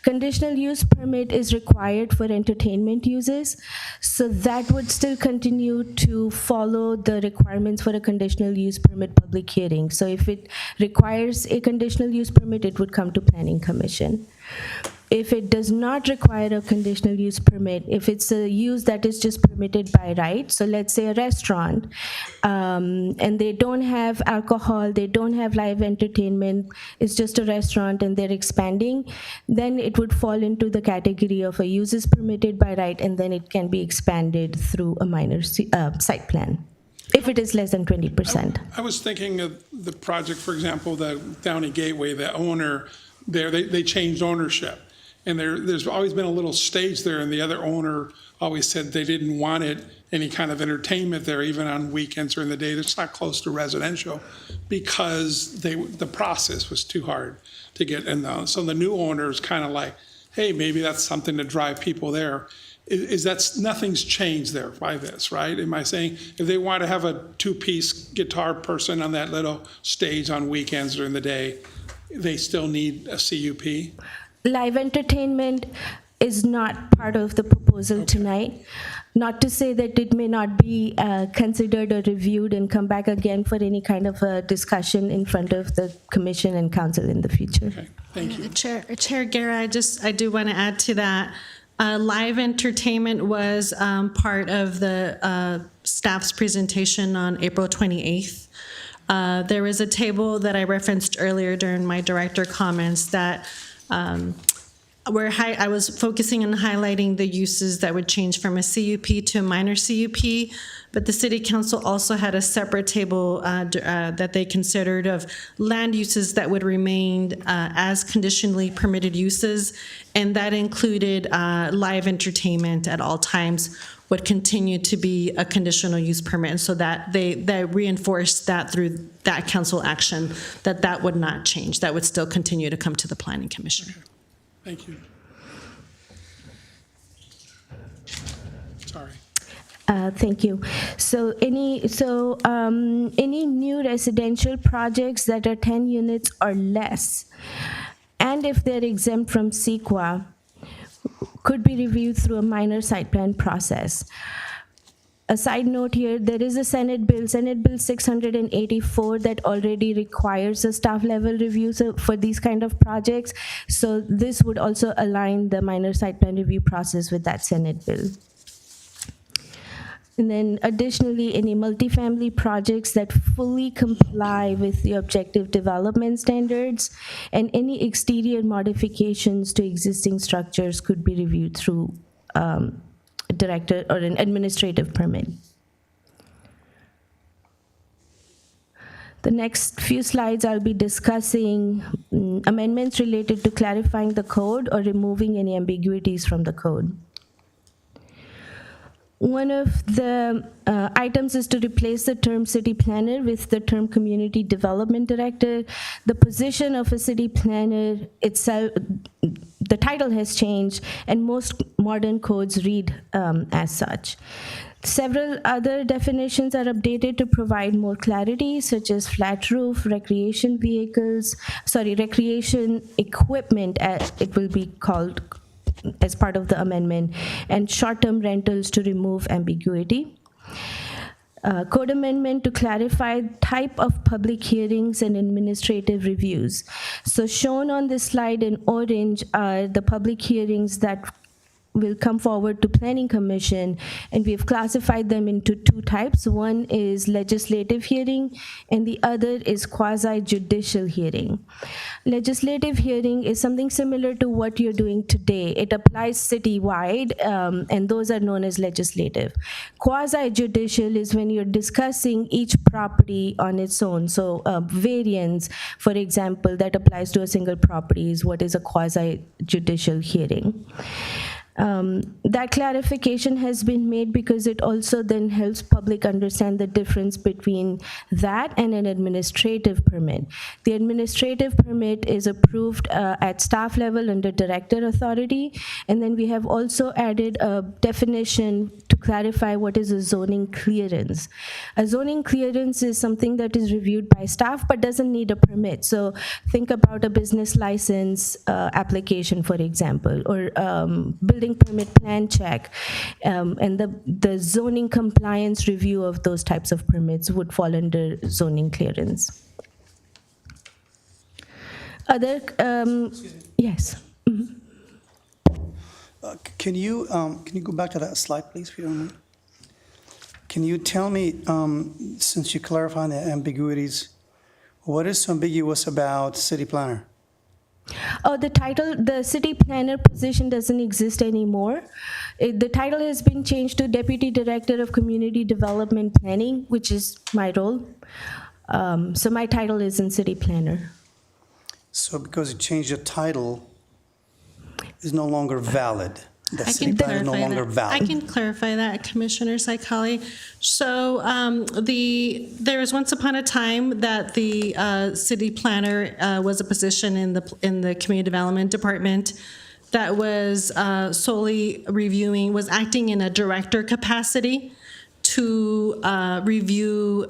Conditional use permit is required for entertainment uses, so that would still continue to follow the requirements for a conditional use permit public hearing. So if it requires a conditional use permit, it would come to Planning Commission. If it does not require a conditional use permit, if it's a use that is just permitted by right, so let's say a restaurant, and they don't have alcohol, they don't have live entertainment, it's just a restaurant and they're expanding, then it would fall into the category of a use is permitted by right, and then it can be expanded through a minor site plan, if it is less than 20%. I was thinking of the project, for example, the Downey Gateway, the owner there, they changed ownership. And there's always been a little stage there, and the other owner always said they didn't want any kind of entertainment there, even on weekends or in the day. It's not close to residential because the process was too hard to get in. So the new owner is kind of like, hey, maybe that's something to drive people there. Nothing's changed there by this, right? Am I saying if they want to have a 2-piece guitar person on that little stage on weekends or in the day, they still need a CUP? Live entertainment is not part of the proposal tonight. Not to say that it may not be considered or reviewed and come back again for any kind of a discussion in front of the commission and council in the future. Okay, thank you. Chair Guerra, I do want to add to that. Live entertainment was part of the staff's presentation on April 28th. There was a table that I referenced earlier during my director comments that where I was focusing on highlighting the uses that would change from a CUP to a minor CUP, but the City Council also had a separate table that they considered of land uses that would remain as conditionally permitted uses, and that included live entertainment at all times would continue to be a conditional use permit, and so that they reinforced that through that council action, that would not change. That would still continue to come to the Planning Commission. Okay. Thank you. Sorry. Thank you. So any new residential projects that are 10 units or less, and if they're exempt from CEQA, could be reviewed through a minor site plan process. A side note here, there is a Senate Bill 684, that already requires a staff level review for these kind of projects. So this would also align the minor site plan review process with that Senate bill. And then additionally, any multifamily projects that fully comply with the objective development standards and any exterior modifications to existing structures could be reviewed through director or an administrative permit. The next few slides I'll be discussing amendments related to clarifying the code or removing any ambiguities from the code. One of the items is to replace the term city planner with the term community development director. The position of a city planner itself, the title has changed, and most modern codes read as such. Several other definitions are updated to provide more clarity, such as flat roof, recreation equipment, it will be called as part of the amendment, and short-term rentals to remove ambiguity. Code amendment to clarify type of public hearings and administrative reviews. So shown on this slide in orange are the public hearings that will come forward to Planning Commission, and we've classified them into two types. One is legislative hearing, and the other is quasi-judicial hearing. Legislative hearing is something similar to what you're doing today. It applies citywide, and those are known as legislative. Quasi-judicial is when you're discussing each property on its own. So variance, for example, that applies to a single property is what is a quasi-judicial hearing. That clarification has been made because it also then helps public understand the difference between that and an administrative permit. The administrative permit is approved at staff level under director authority, and then we have also added a definition to clarify what is a zoning clearance. A zoning clearance is something that is reviewed by staff but doesn't need a permit. So think about a business license application, for example, or building permit plan check, and the zoning compliance review of those types of permits would fall under zoning clearance. Other, yes. Can you go back to that slide, please, if you don't mind? Can you tell me, since you clarified the ambiguities, what is so ambiguous about city planner? Oh, the title, the city planner position doesn't exist anymore. The title has been changed to Deputy Director of Community Development Planning, which is my role. So my title is in city planner. So because you changed the title, is no longer valid. The I city can planner is no clarify longer that. valid. I can clarify that, Commissioner Saikali. So there was once upon a time that the city planner was a position in the community development department that was solely reviewing, was acting in a director capacity to review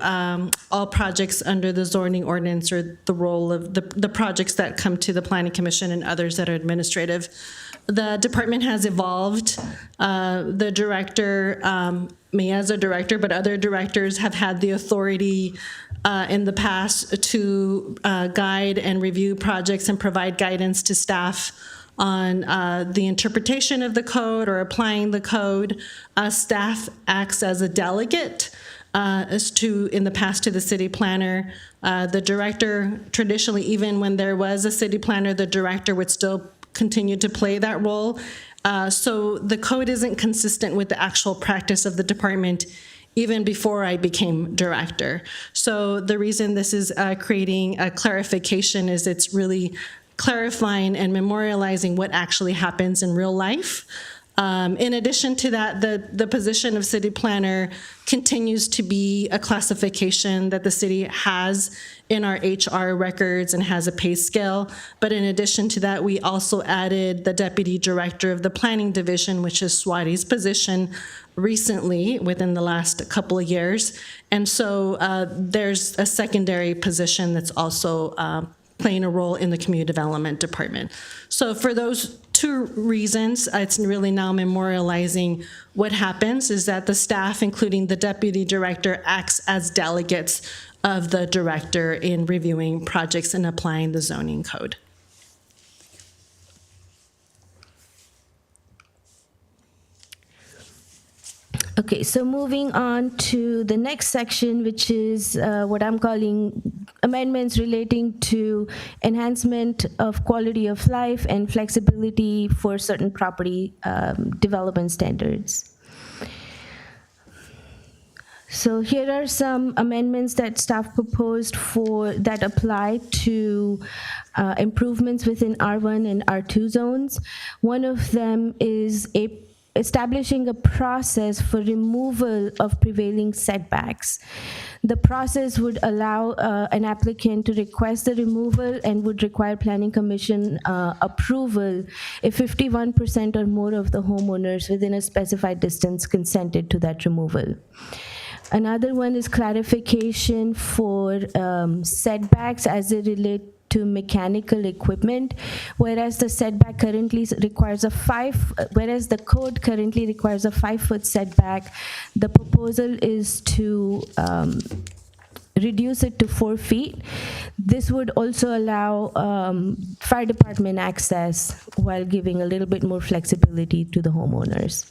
all projects under the zoning ordinance, or the role of the projects that come to the Planning Commission and others that are administrative. The department has evolved. The director, me as a director, but other directors have had the authority in the past to guide and review projects and provide guidance to staff on the interpretation of the code or applying the code. Staff acts as a delegate as to, in the past, to the city planner. The director, traditionally, even when there was a city planner, the director would still continue to play that role. So the code isn't consistent with the actual practice of the department even before I became director. So the reason this is creating a clarification is it's really clarifying and memorializing what actually happens in real life. In addition to that, the position of city planner continues to be a classification that the city has in our HR records and has a pay scale. But in addition to that, we also added the deputy director of the planning division, which is Swati's position, recently within the last couple of years. And so there's a secondary position that's also playing a role in the community development department. So for those two reasons, it's really now memorializing what happens is that the staff, including the deputy director, acts as delegates of the director in reviewing projects and applying the zoning code. Okay, so moving on to the next section, which is what I'm calling amendments relating to enhancement of quality of life and flexibility for certain property development standards. So here are some amendments that staff proposed that apply to improvements within R1 and R2 zones. One of them is establishing a process for removal of prevailing setbacks. The process would allow an applicant to request the removal and would require Planning Commission approval if 51% or more of the homeowners within a specified distance consented to that removal. Another one is clarification for setbacks as they relate to mechanical equipment, whereas the setback currently requires whereas the code currently requires a 5-foot setback. The proposal is to reduce it to 4 feet. This would also allow fire department access while giving a little bit more flexibility to the homeowners.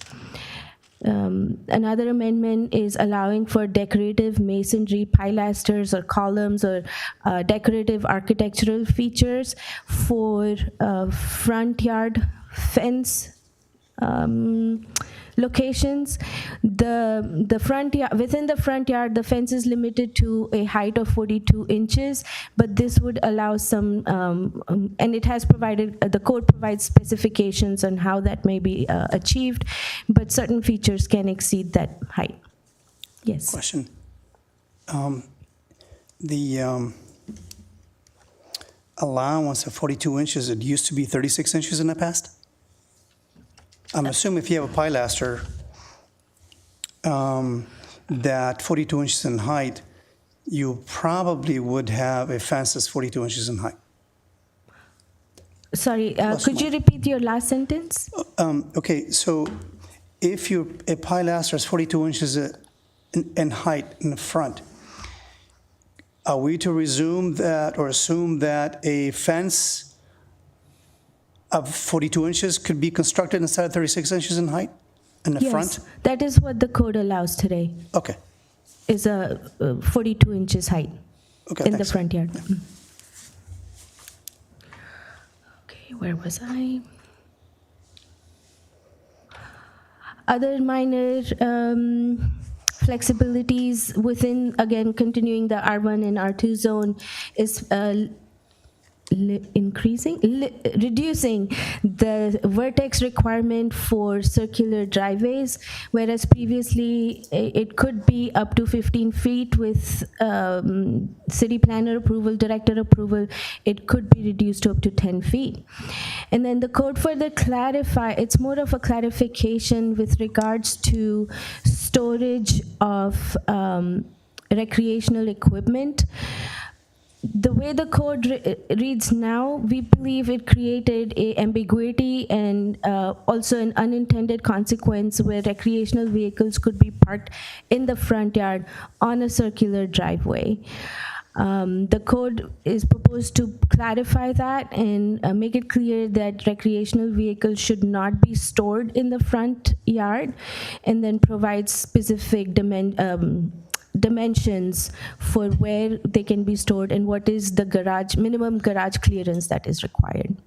Another amendment is allowing for decorative masonry pilasters or columns or decorative architectural features for front yard fence locations. The front yard, within the front yard, the fence is limited to a height of 42 inches, but this would allow some, and it has provided, the code provides specifications on how that may be achieved, but certain features can exceed that height. Yes. Question. The allowance of 42 inches, it used to be 36 inches in the past? I'm assuming if you have a pilaster that 42 inches in height, you probably would have a fence that's 42 inches in height. Sorry, Plus could you more. repeat your last sentence? Okay, so if a pilaster is 42 inches in height in the front, are we to resume that or assume that a fence of 42 inches could be constructed instead of 36 inches in height in the front? Yes, that is what the code allows today, Okay, is a 42 inches height okay, in the thanks. front yard. Okay, where was I? Other minor flexibilities within, again, continuing the R1 and R2 zone is reducing the vertex requirement for circular driveways, whereas previously it could be up to 15 feet with city planner approval, director approval. It could be reduced to up to 10 feet. And then the code further clarify, it's more of a clarification with regards to storage of recreational equipment. The way the code reads now, we believe it created a ambiguity and also an unintended consequence where recreational vehicles could be parked in the front yard on a circular driveway. The code is proposed to clarify that and make it clear that recreational vehicles should not be stored in the front yard, and then provide specific dimensions for where they can be stored and what is the minimum garage clearance that is required.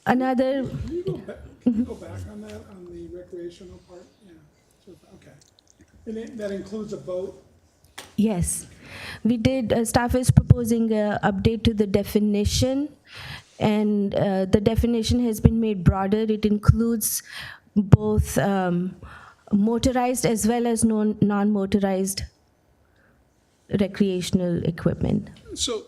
Another. Can you go back on that, on the recreational part? Yeah, so, okay. And that includes a boat? Yes, we did. Staff is proposing an update to the definition, and the definition has been made broader. It includes both motorized as well as non-motorized recreational equipment. So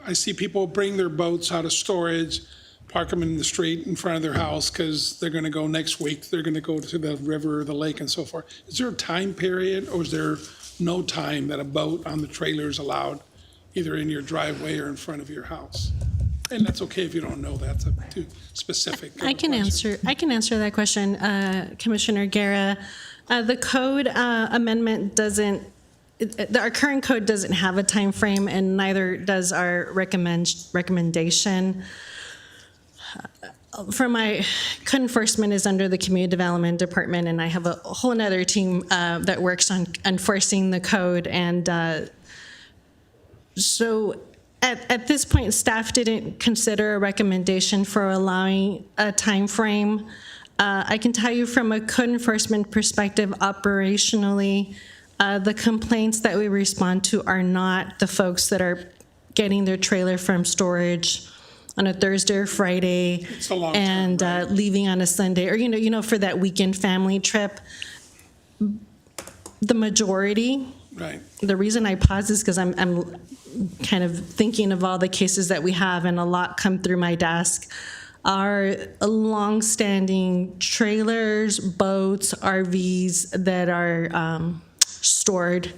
I see people bring their boats out of storage, park them in the street in front of their house because they're going to go next week. They're going to go to the river or the lake and so forth. Is there a time period, or is there no time that a boat on the trailer is allowed, either in your driveway or in front of your house? And that's okay if you don't know. That's too specific. I can answer that question, Commissioner Guerra. The code amendment doesn't. Our current code doesn't have a time frame, and neither does our recommendation. For my code enforcement is under the Community Development Department, and I have a whole other team that works on enforcing the code. And so at this point, staff didn't consider a recommendation for allowing a time frame. I can tell you from a code enforcement perspective, operationally, the complaints that we respond to are not the folks that are getting their trailer from storage on a Thursday or Friday and leaving on a Sunday, or you know, for that weekend family trip. The majority. Right. The reason I pause is because I'm kind of thinking of all the cases that we have, and a lot come through my desk. are long-standing trailers, boats, RVs that are stored.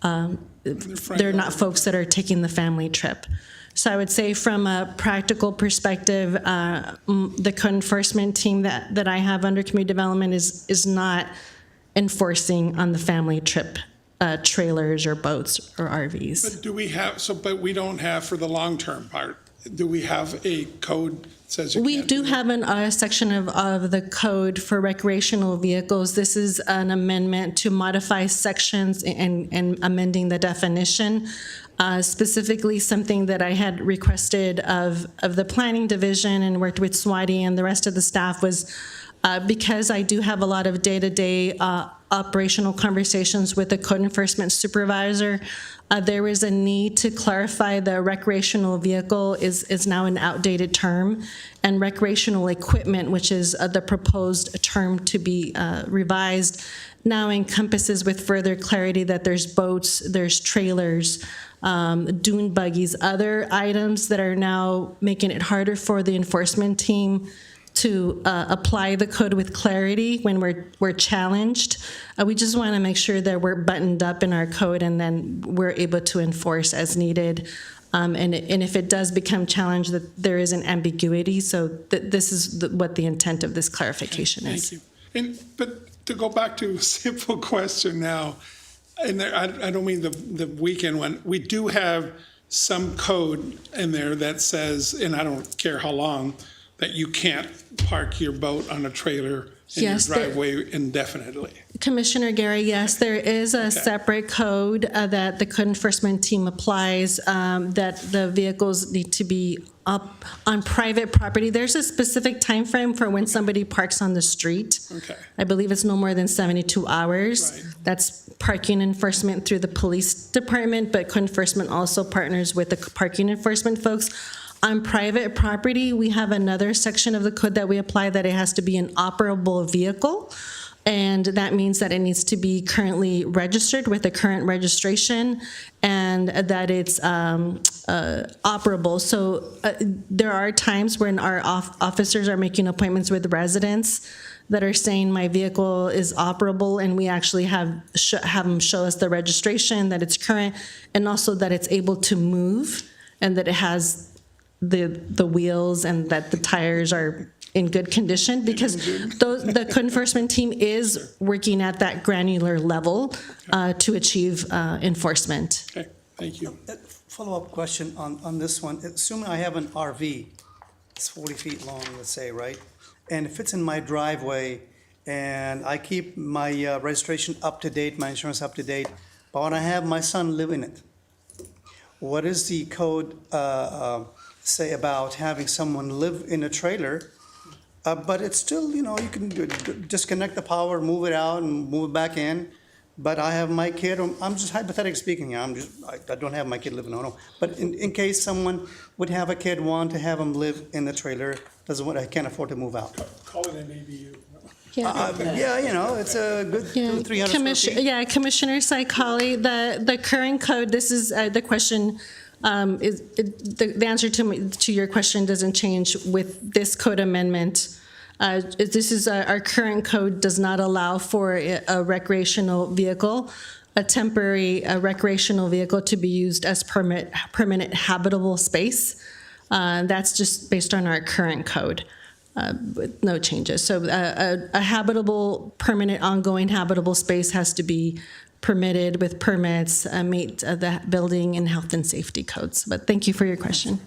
They're not folks that are taking the family trip. So I would say from a practical perspective, the code enforcement team that I have under community development is not enforcing on the family trip trailers or boats or RVs. But do we have, but we don't have for the long-term part, do we have a code that says you We can't do have a section of the code for recreational vehicles. This is an amendment to modify sections and amending the definition. Specifically, something that I had requested of the planning division and worked with Swati and the rest of the staff was because I do have a lot of day-to-day operational conversations with the code enforcement supervisor, there is a need to clarify the recreational vehicle is now an outdated term, and recreational equipment, which is the proposed term to be revised, now encompasses with further clarity that there's boats, there's trailers, dune buggies, other items that are now making it harder for the enforcement team to apply the code with clarity when we're challenged. We just want to make sure that we're buttoned up in our code and then we're able to enforce as needed. And if it does become challenged, that there is an ambiguity. So this is what the intent of this clarification is. Thank you. But to go back to a simple question now, and I don't mean the weekend one, we do have some code in there that says, and I don't care how long, that you can't park your boat on a trailer in Yes, your driveway indefinitely. Commissioner Gary, yes, there is a separate code that the code enforcement team applies, that the vehicles need to be up on private property. There's a specific time frame for when somebody parks on the street. Okay. I believe it's no more than 72 hours. Right. That's parking enforcement through the police department, but code enforcement also partners with the parking enforcement folks. On private property, we have another section of the code that we apply that it has to be an operable vehicle. And that means that it needs to be currently registered with the current registration and that it's operable. So there are times when our officers are making appointments with residents that are saying my vehicle is operable, and we actually have them show us the registration, that it's current, and also that it's able to move and that it has the wheels and that the tires are in good condition, because the code enforcement team is working at that granular level to achieve enforcement. Okay, thank you. Follow-up question on this one. Assuming I have an RV, it's 40 feet long, let's say, right? And it fits in my driveway, and I keep my registration up to date, my insurance up to date, but when I have my son live in it, what is the code say about having someone live in a trailer, but it's still, you can disconnect the power, move it out and move it back in, but I have my kid, I'm just hypothetically speaking, I don't have my kid living at home, but in case someone would have a kid, want to have him live in the trailer, I can't afford to move out. Call it an ADU. Yeah, it's a good 300 square feet. Yeah, Commissioner Saikali, the current code, this is the question, the answer to your question doesn't change with this code amendment. This is our current code does not allow for a recreational vehicle, a temporary recreational vehicle to be used as permanent habitable space. That's just based on our current code. With no changes. So a habitable, permanent, ongoing habitable space has to be permitted with permits, meet the building and health and safety codes. But thank you for your question.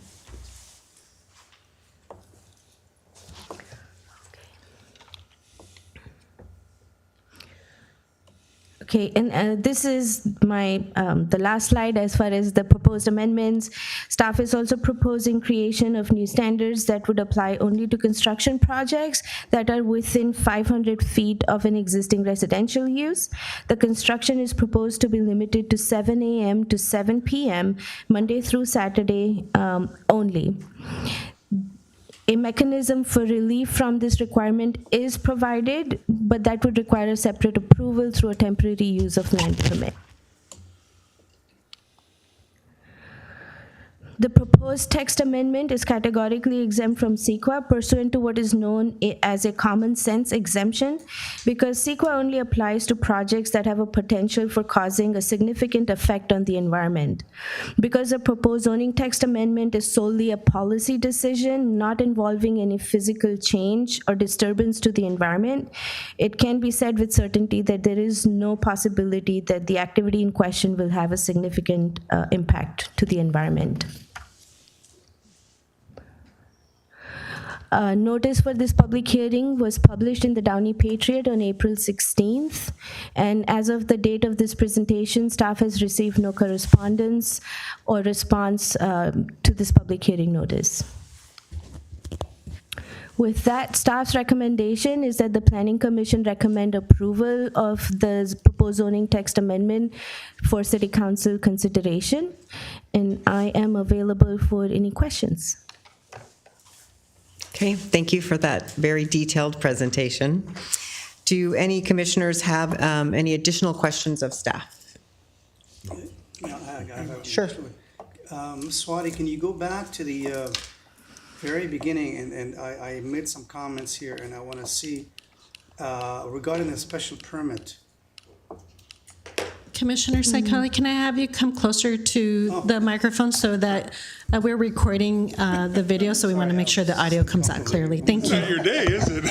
Okay, and this is my the last slide as far as the proposed amendments. Staff is also proposing creation of new standards that would apply only to construction projects that are within 500 feet of an existing residential use. The construction is proposed to be limited to 7 a.m. to 7 p.m. Monday through Saturday only. A mechanism for relief from this requirement is provided, but that would require a separate approval through a temporary use of land permit. The proposed text amendment is categorically exempt from CEQA pursuant to what is known as a common sense exemption, because CEQA only applies to projects that have a potential for causing a significant effect on the environment. Because the proposed zoning text amendment is solely a policy decision, not involving any physical change or disturbance to the environment, it can be said with certainty that there is no possibility that the activity in question will have a significant impact to the environment. Notice for this public hearing was published in the Downey Patriot on April 16th, and as of the date of this presentation, staff has received no correspondence or response to this public hearing notice. With that, staff's recommendation is that the Planning Commission recommend approval of the proposed zoning text amendment for City Council consideration, and I am available for any questions. Okay, thank you for that very detailed presentation. Do any commissioners have any additional questions of staff? Sure. Swati, can you go back to the very beginning, and I made some comments here, and I want to see regarding the special permit. Commissioner Saikali, can I have you come closer to the microphone so that we're recording the video, so we want to make sure the audio comes out clearly. Thank you. Not your day, is it?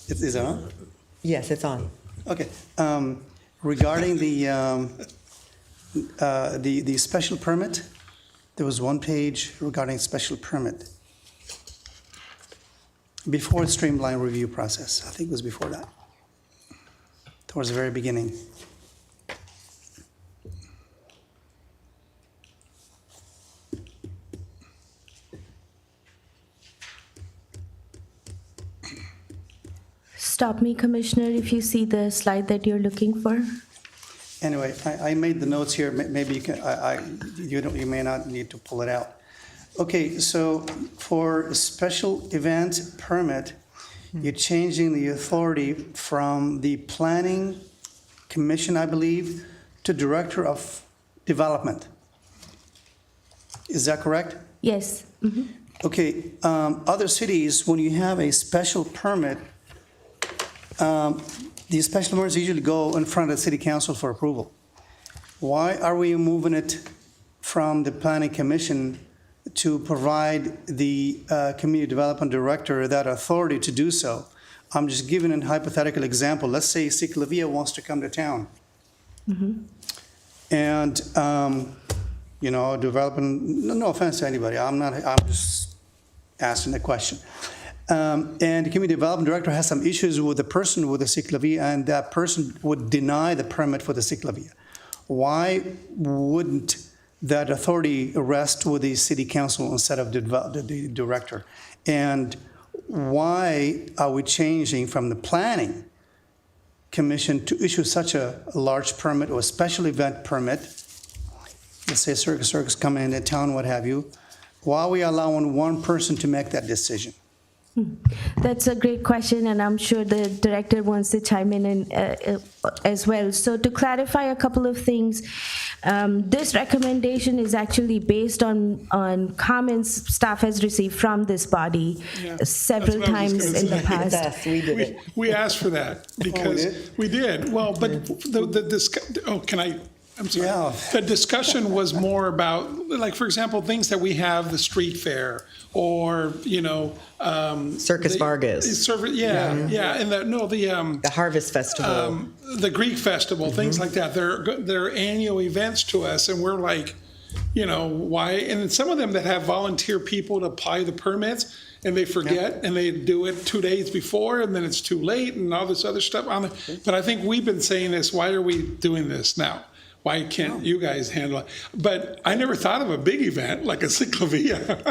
Is it on? Yes, it's on. Okay. Regarding the special permit, there was one page regarding special permit before the streamlined review process. I think it was before that, towards the very beginning. Stop me, Commissioner, if you see the slide that you're looking for. Anyway, I made the notes here. Maybe you can. You may not need to pull it out. Okay, so for a special event permit, you're changing the authority from the Planning Commission, I believe, to Director of Development. Is that correct? Yes. Mhm. Okay, other cities, when you have a special permit, these special permits usually go in front of the City Council for approval. Why are we moving it from the Planning Commission to provide the Community Development Director that authority to do so? I'm just giving a hypothetical example. Let's say Ciclavia wants to come to town. And, developing, no offense to anybody, I'm just asking the question. And the Community Development Director has some issues with the person with the Ciclavia, and that person would deny the permit for the Ciclavia. Why wouldn't that authority rest with the City Council instead of the Director? And why are we changing from the Planning Commission to issue such a large permit or a special event permit? Let's say circus come into town, what have you. Why are we allowing one person to make that decision? That's a great question, and I'm sure the director wants to chime in as well. So to clarify a couple of things, this recommendation is actually based on comments staff has received from this body several That's what I was times just in the gonna say. past. We did it. We asked for that because we did. Well, but I'm sorry. Yeah. The discussion was more about, like, for example, things that we have, the street fair, or, Circus Vargas. Yeah, and The Harvest Festival. the Greek festival, things like that. They're annual events to us, and we're like, why? And some of them that have volunteer people to apply the permits, and they forget, and they do it 2 days before, and then it's too late, and all this other stuff on it. But I think we've been saying this. Why are we doing this now? Why can't you guys handle it? But I never thought of a big event like a Ciclavia.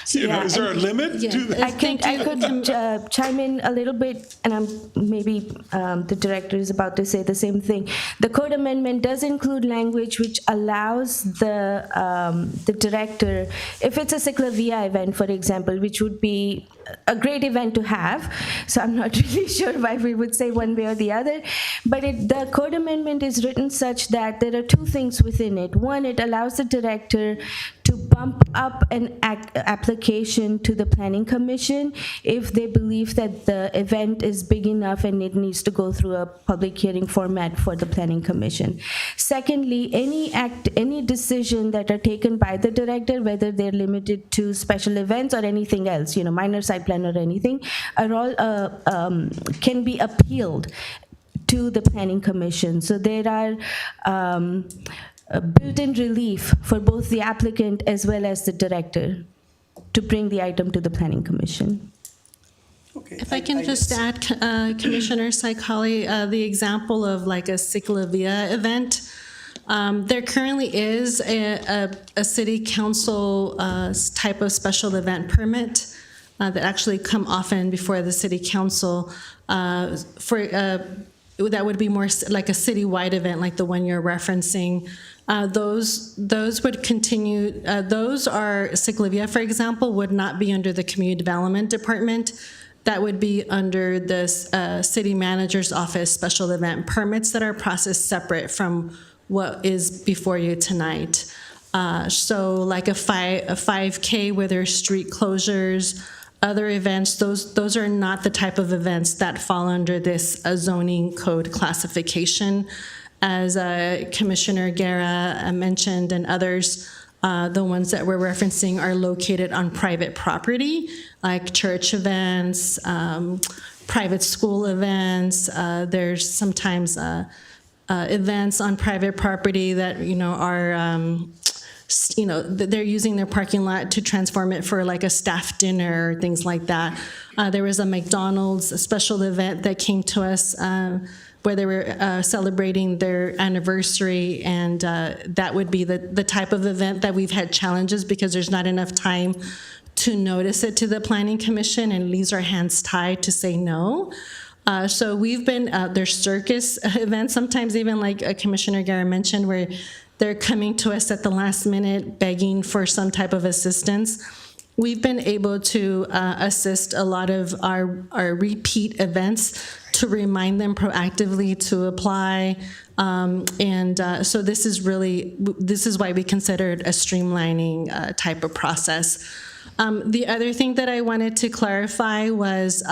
Is there a limit to that? I could chime in a little bit, and maybe the director is about to say the same thing. The code amendment does include language which allows the director, if it's a Ciclavia event, for example, which would be a great event to have. So I'm not really sure why we would say one way or the other. But the code amendment is written such that there are two things within it. One, it allows the director to bump up an application to the Planning Commission if they believe that the event is big enough and it needs to go through a public hearing format for the Planning Commission. Secondly, any decision that are taken by the director, whether they're limited to special events or anything else, minor site plan or anything, are all can be appealed to the Planning Commission. So there are built-in relief for both the applicant as well as the director to bring the item to the Planning Commission. Okay. If I can just add, Commissioner Saikali, the example of like a Ciclavia event, there currently is a city council type of special event permit that actually come often before the city council that would be more like a citywide event like the one you're referencing. Those would continue, those are, Ciclavia, for example, would not be under the Community Development Department. That would be under the city manager's office special event permits that are processed separate from what is before you tonight. So like a 5K where there's street closures, other events, those are not the type of events that fall under this zoning code classification. As Commissioner Guerra mentioned and others, the ones that we're referencing are located on private property, like church events, private school events. There's sometimes events on private property that are they're using their parking lot to transform it for like a staff dinner or things like that. There was a McDonald's special event that came to us where they were celebrating their anniversary, and that would be the type of event that we've had challenges because there's not enough time to notice it to the Planning Commission, and leaves our hands tied to say no. So we've been, there's circus events, sometimes even like Commissioner Guerra mentioned, where they're coming to us at the last minute begging for some type of assistance. We've been able to assist a lot of our repeat events to remind them proactively to apply. So this is why we considered a streamlining type of process. The other thing that I wanted to clarify was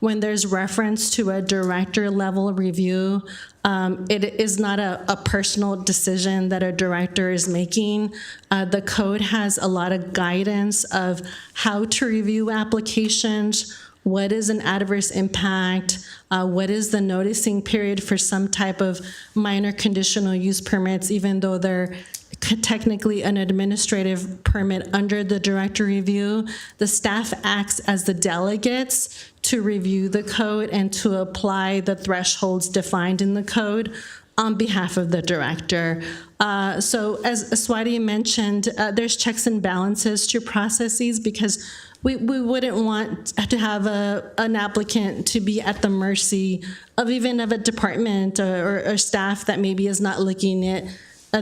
when there's reference to a director level review, it is not a personal decision that a director is making. The code has a lot of guidance of how to review applications, what is an adverse impact, what is the noticing period for some type of minor conditional use permits, even though they're technically an administrative permit under the director review. The staff acts as the delegates to review the code and to apply the thresholds defined in the code on behalf of the director. So as Swati mentioned, there's checks and balances to processes because we wouldn't want to have an applicant to be at the mercy of even of a department or staff that maybe is not looking at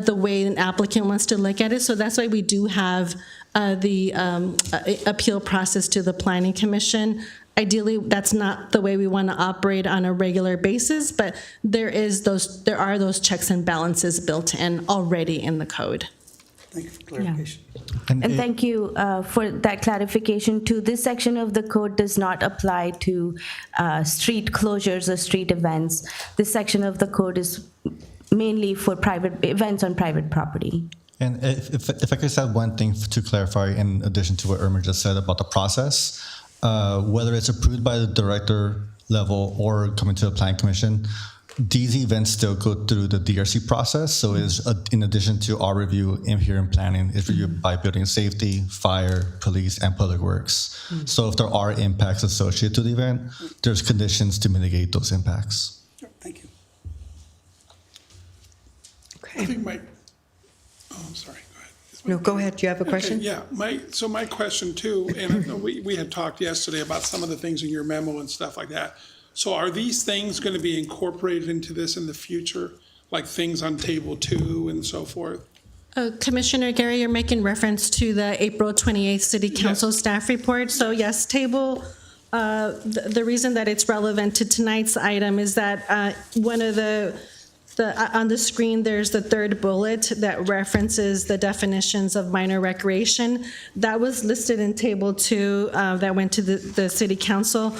the way an applicant wants to look at it. So that's why we do have the appeal process to the Planning Commission. Ideally, that's not the way we want to operate on a regular basis, but there are those checks and balances built in already in the code. Thank you for clarification. And thank you for that clarification too. This section of the code does not apply to street closures or street events. This section of the code is mainly for private events on private property. And if I could just add one thing to clarify in addition to what Irma just said about the process, whether it's approved by the director level or coming to the Planning Commission, these events still go through the DRC process. So is in addition to our review in here in planning, it's reviewed by building safety, fire, police, and public works. So if there are impacts associated to the event, there's conditions to mitigate those impacts. Thank you. I think I'm sorry, go ahead. No, go ahead. Do you have a question? Okay, yeah, so my question too, and we had talked yesterday about some of the things in your memo and stuff like that. So are these things going to be incorporated into this in the future, like things on table 2 and so forth? Commissioner Gary, you're making reference to the April 28th City Council staff report. So yes, table, the reason that it's relevant to tonight's item is that one of on the screen, there's the third bullet that references the definitions of minor recreation. That was listed in table 2 that went to the City Council.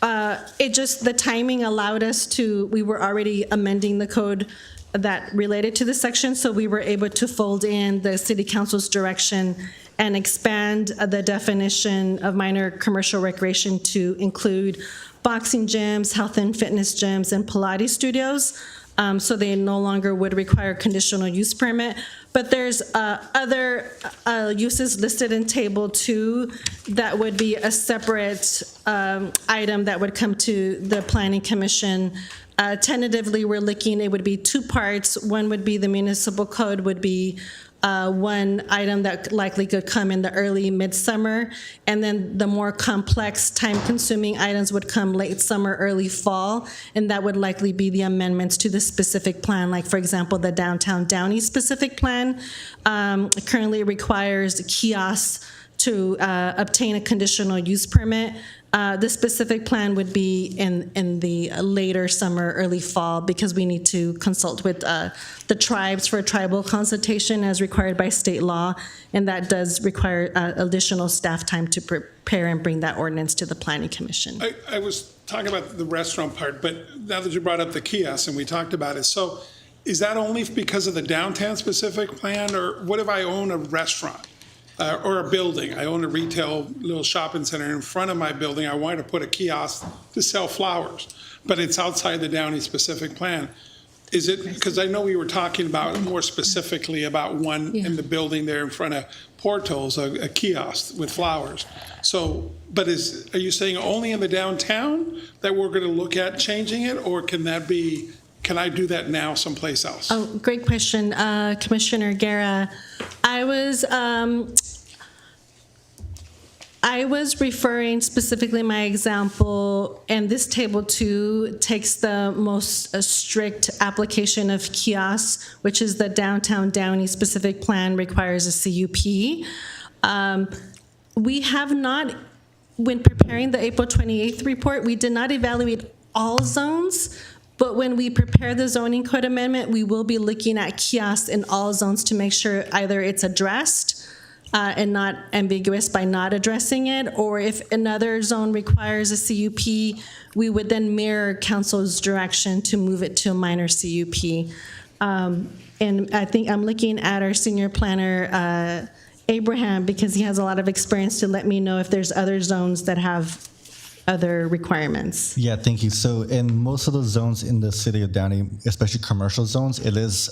The timing allowed us to, we were already amending the code that related to the section, so we were able to fold in the City Council's direction and expand the definition of minor commercial recreation to include boxing gyms, health and fitness gyms, and Pilates studios. So they no longer would require conditional use permit. But there's other uses listed in Table 2 that would be a separate item that would come to the Planning Commission. Tentatively, we're looking, it would be 2 parts. One would be the municipal code would be one item that likely could come in the early midsummer, and then the more complex, time-consuming items would come late summer, early fall, and that would likely be the amendments to the specific plan, like, for example, the downtown Downey specific plan currently requires kiosks to obtain a conditional use permit. The specific plan would be in the later summer, early fall, because we need to consult with the tribes for a tribal consultation as required by state law, and that does require additional staff time to prepare and bring that ordinance to the Planning Commission. I was talking about the restaurant part, but now that you brought up the kiosks and we talked about it, so is that only because of the downtown specific plan, or what if I own a restaurant? Or a building. I own a retail little shopping center. In front of my building, I wanted to put a kiosk to sell flowers, but it's outside the Downey specific plan. Is it, because I know we were talking about more specifically about one in the building there in front of Porto's, a kiosk with flowers. So, but are you saying only in the downtown that we're going to look at changing it, or can I do that now someplace else? Oh, great question, Commissioner Guerra. I was referring specifically my example, and this Table 2 takes the most strict application of kiosks, which is the downtown Downey specific plan requires a CUP. We have not, when preparing the April 28th report, we did not evaluate all zones, but when we prepare the zoning code amendment, we will be looking at kiosks in all zones to make sure either it's addressed and not ambiguous by not addressing it, or if another zone requires a CUP, we would then mirror council's direction to move it to a minor CUP. And I think I'm looking at our senior planner, Abraham, because he has a lot of experience to let me know if there's other zones that have other requirements. Yeah, thank you. So in most of the zones in the city of Downey, especially commercial zones, it is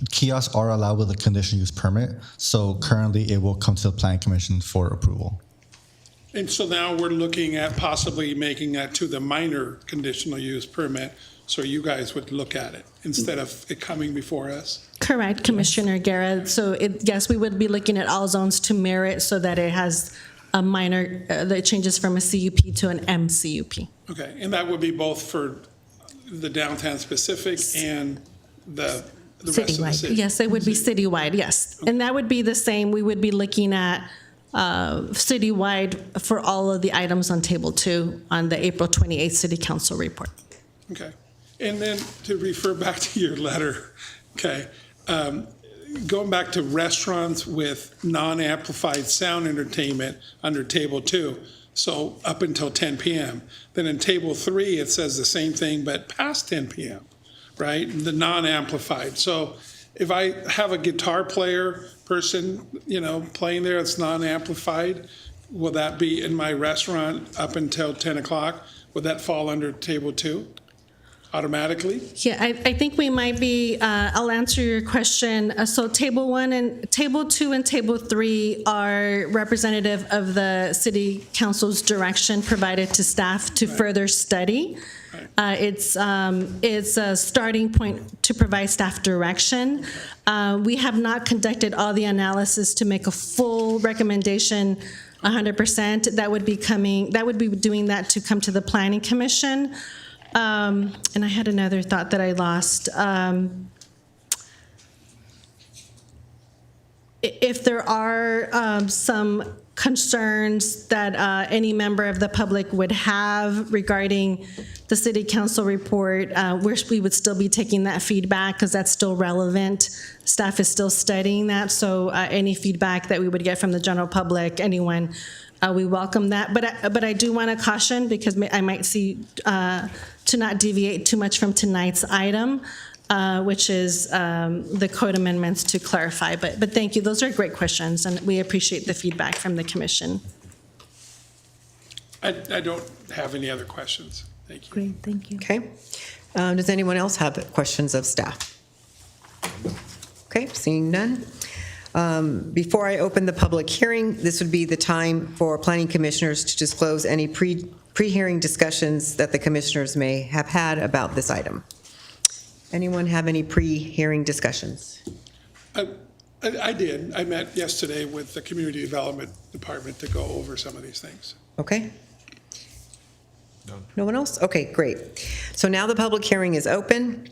kiosks are allowed with a conditional use permit. So currently it will come to the Planning Commission for approval. And so now we're looking at possibly making that to the minor conditional use permit, so you guys would look at it instead of it coming before us? Correct, Commissioner Guerra. So yes, we would be looking at all zones to mirror it so that it has a minor, that changes from a CUP to an MCUP. Okay, and that would be both for the downtown specific and the rest of the city? Yes, it would be citywide, yes. Okay. And that would be the same. We would be looking at citywide for all of the items on Table 2 on the April 28th City Council report. Okay. And then to refer back to your letter, okay, going back to restaurants with non-amplified sound entertainment under Table 2, so up until 10 p.m. Then in Table 3, it says the same thing, but past 10 p.m., right? The non-amplified. So if I have a guitar player person, playing there, it's non-amplified, will that be in my restaurant up until 10 o'clock? Would that fall under Table 2? Automatically? Yeah, I think we might be, I'll answer your question. So Table 1 and Table 2 and Table 3 are representative of the City Council's direction provided to staff to further study. It's a starting point to provide staff direction. We have not conducted all the analysis to make a full recommendation 100%. That would be doing that to come to the Planning Commission. And I had another thought that I lost. if there are some concerns that any member of the public would have regarding the city council report, we would still be taking that feedback because that's still relevant. Staff is still studying that, so any feedback that we would get from the general public, anyone, we welcome that. But I do want to caution, because I might see to not deviate too much from tonight's item, which is the code amendments to clarify. But thank you. Those are great questions, and we appreciate the feedback from the commission. I don't have any other questions. Thank you. Great, thank you. Okay. Does anyone else have questions of staff? Okay, seeing none. Before I open the public hearing, this would be the time for planning commissioners to disclose any pre-hearing discussions that the commissioners may have had about this item. Anyone have any pre-hearing discussions? I did. I met yesterday with the Community Development Department to go over some of these things. Okay. No one else? Okay, great. So now the public hearing is open.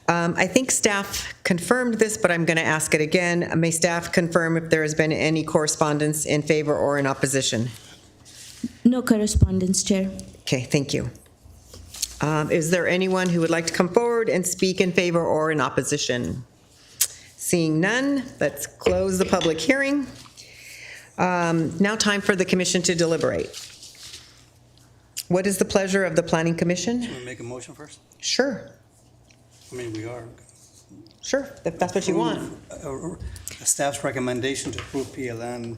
I think staff confirmed this, but I'm going to ask it again. May staff confirm if there has been any correspondence in favor or in opposition? No correspondence, Chair. Okay, thank you. Is there anyone who would like to come forward and speak in favor or in opposition? Seeing none, let's close the public hearing. Now time for the commission to deliberate. What is the pleasure of the Planning Commission? Can we make a motion first? Sure, I mean, we are. sure, if that's what you want. Staff's recommendation to approve PLN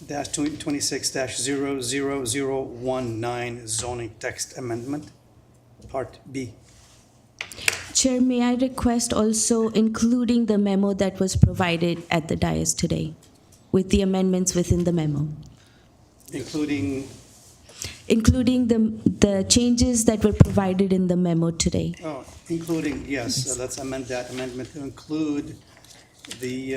-26-00019 zoning text amendment, Part B. Chair, may I request also including the memo that was provided at the dais today, with the amendments within the memo? Including the changes that were provided in the memo today. Including, yes, let's amend that amendment to include the,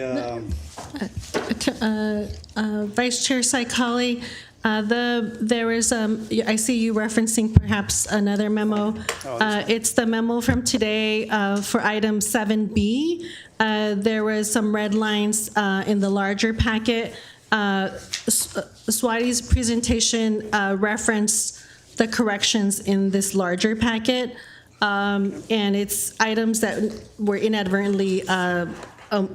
Vice Chair Saikali, there is, I see you referencing perhaps another memo. It's the memo from today for item 7B. There was some red lines in the larger packet. Swati's presentation referenced the corrections in this larger packet, and it's items that were inadvertently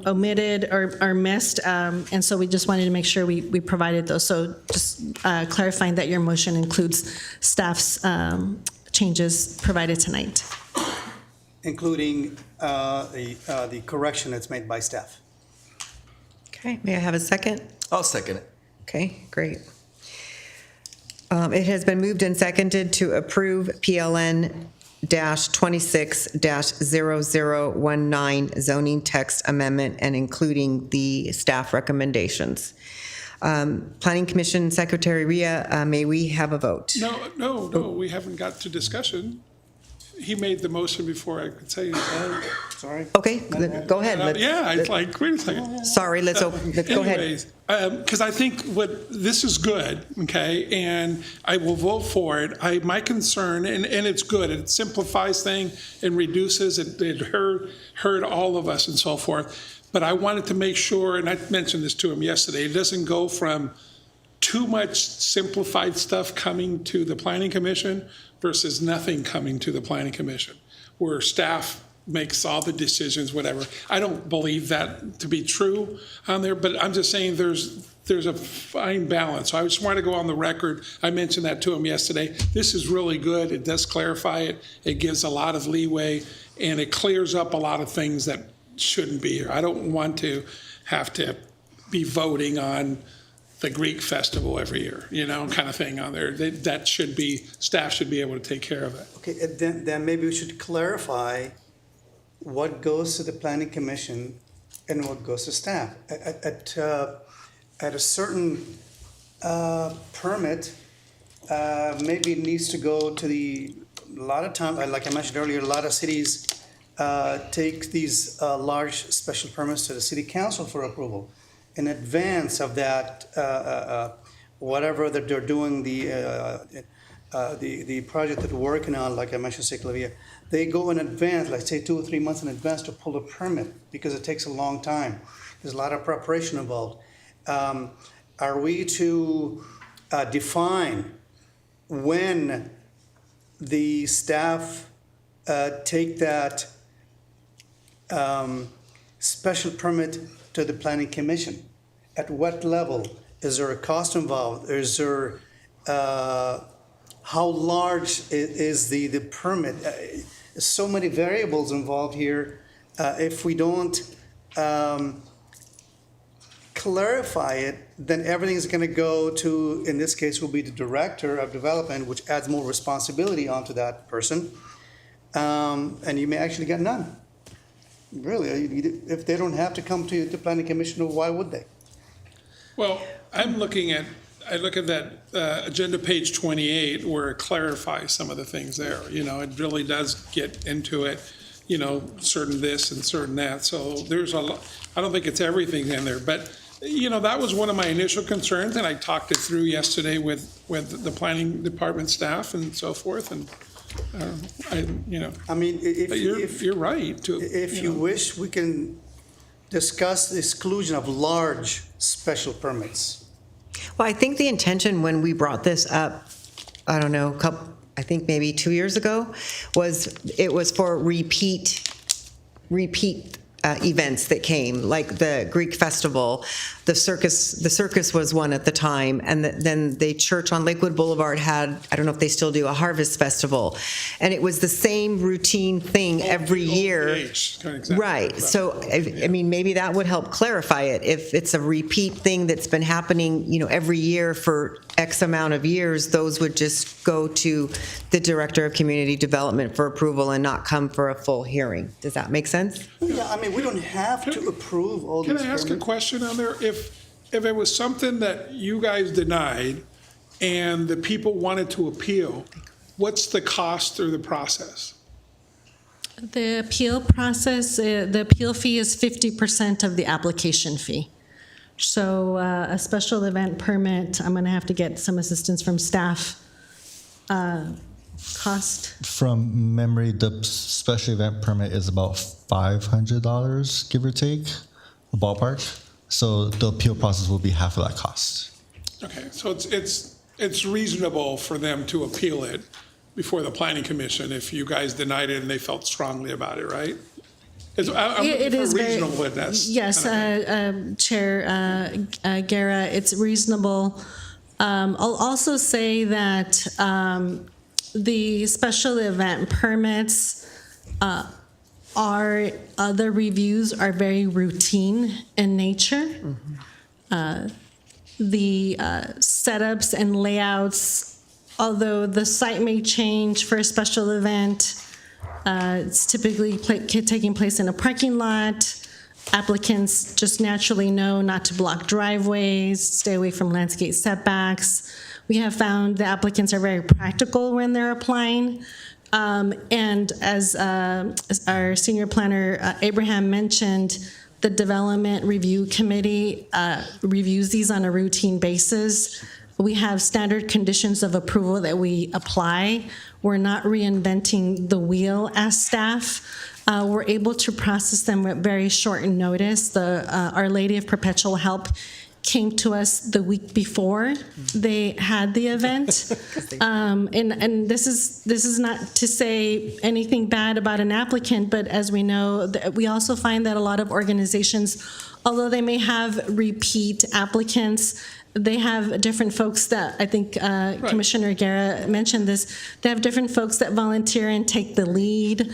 omitted or missed, and so we just wanted to make sure we provided those. So just clarifying that your motion includes staff's changes provided tonight. including the correction that's made by staff. Okay, may I have a second? I'll second it. Okay, great. It has been moved and seconded to approve PLN-26-0019 zoning text amendment and including the staff recommendations. Planning Commission Secretary Ria, may we have a vote? No, we haven't got to discussion. He made the motion before I could say anything. Sorry? Okay, go ahead. Yeah, it's like, wait a second. Sorry, let's go ahead. Anyways, because I think this is good, okay, and I will vote for it. My concern, and it's good, it simplifies things and reduces, it hurt all of us and so forth, but I wanted to make sure, and I mentioned this to him yesterday, it doesn't go from too much simplified stuff coming to the Planning Commission versus nothing coming to the Planning Commission, where staff makes all the decisions, whatever. I don't believe that to be true on there, but I'm just saying there's a fine balance. So I just want to go on the record. I mentioned that to him yesterday. This is really good. It does clarify it. It gives a lot of leeway, and it clears up a lot of things that shouldn't be here. I don't want to have to be voting on the Greek festival every year, kind of thing on there. That should be, staff should be able to take care of it. Okay, then maybe we should clarify what goes to the Planning Commission and what goes to staff. At a certain permit, maybe it needs to go to a lot of times, like I mentioned earlier, a lot of cities take these large special permits to the City Council for approval. In advance of that, whatever that they're doing, the project that we're working on, like I mentioned, Ciclavia, they go in advance, like say 2 or 3 months in advance to pull a permit because it takes a long time. There's a lot of preparation involved. Are we to define when the staff take that special permit to the planning commission? At what level? Is there a cost involved? Is there, how large is the permit? So many variables involved here. If we don't clarify it, then everything's going to go to, in this case, will be the director of development, which adds more responsibility onto that person. And you may actually get none. Really, if they don't have to come to the planning commission, why would they? Well, I look at that agenda page 28 where it clarifies some of the things there. It really does get into it, certain this and certain that. So there's a lot, I don't think it's everything in there, but that was one of my initial concerns, and I talked it through yesterday with the planning department staff and so forth, and I mean, if you're right. If you wish, we can discuss the exclusion of large special permits. Well, I think the intention when we brought this up, I don't know, I think maybe 2 years ago, it was for repeat events that came, like the Greek festival, the circus was one at the time, and then the church on Lakewood Boulevard had, I don't know if they still do, a harvest festival, and it was the same routine thing every year. Exactly. Right. So, I mean, maybe that would help clarify it. If it's a repeat thing that's been happening, every year for X amount of years, those would just go to the Director of Community Development for approval and not come for a full hearing. Does that make sense? Yeah, I mean, we don't have to approve all these Can I ask a permits. question on there? If it was something that you guys denied and the people wanted to appeal, what's the cost or the process? The appeal process, the appeal fee is 50% of the application fee. So a special event permit, I'm going to have to get some assistance from staff. Cost? From memory, the special event permit is about $500, give or take, a ballpark. So the appeal process will be half of that cost. Okay, so it's reasonable for them to appeal it before the planning commission if you guys denied it and they felt strongly about it, right? It is reasonable in that. Yes, Chair Guerra, it's reasonable. I'll also say that the special event permits the reviews are very routine in nature. The setups and layouts, although the site may change for a special event, it's typically taking place in a parking lot. Applicants just naturally know not to block driveways, stay away from landscape setbacks. We have found the applicants are very practical when they're applying. And as our senior planner, Abraham, mentioned, the Development Review Committee reviews these on a routine basis. We have standard conditions of approval that we apply. We're not reinventing the wheel as staff. We're able to process them with very short notice. Our Lady of Perpetual Help came to us the week before they had the event. And this is not to say anything bad about an applicant, but as we know, we also find that a lot of organizations, although they may have repeat applicants, they have different folks that, I think Commissioner Guerra mentioned this, they have different folks that volunteer and take the lead.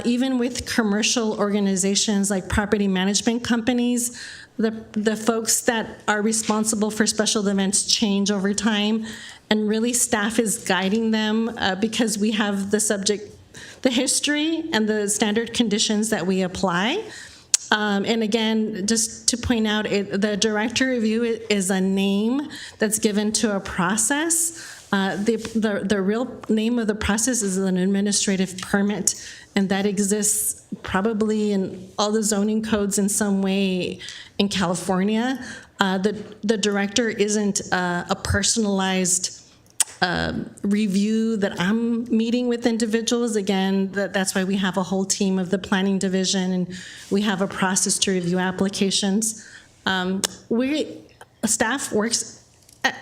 Even with commercial organizations like property management companies, the folks that are responsible for special events change over time, and really staff is guiding them because we have the history and the standard conditions that we apply. And again, just to point out, the director review is a name that's given to a process. The real name of the process is an administrative permit, and that exists probably in all the zoning codes in some way in California. The director isn't a personalized review that I'm meeting with individuals. Again, that's why we have a whole team of the planning division, and we have a process to review applications. Staff works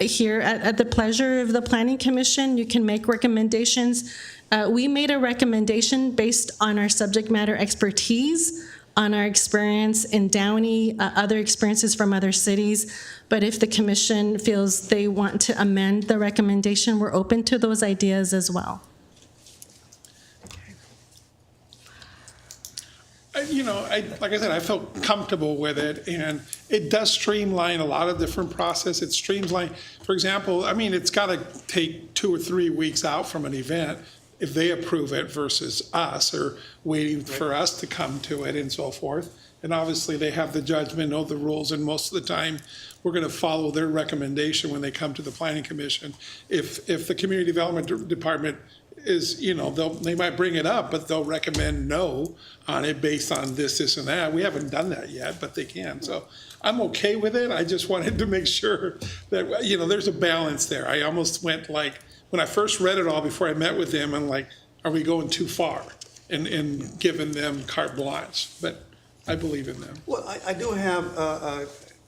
here at the pleasure of the Planning Commission. You can make recommendations. We made a recommendation based on our subject matter expertise, on our experience in Downey, other experiences from other cities. But if the commission feels they want to amend the recommendation, we're open to those ideas as well. Like I said, I felt comfortable with it, and it does streamline a lot of different process. It streamlines, for example, I mean, it's got to take 2 or 3 weeks out from an event if they approve it versus us, or waiting for us to come to it and so forth. And obviously, they have the judgment, know the rules, and most of the time, we're going to follow their recommendation when they come to the Planning Commission. If the Community Development Department is, they might bring it up, but they'll recommend no on it based on this, and that. We haven't done that yet, but they can. So I'm okay with it. I just wanted to make sure that, there's a balance there. I almost went like, when I first read it all before I met with them, I'm like, are we going too far in giving them carte blanche? But I believe in them. Well, I do have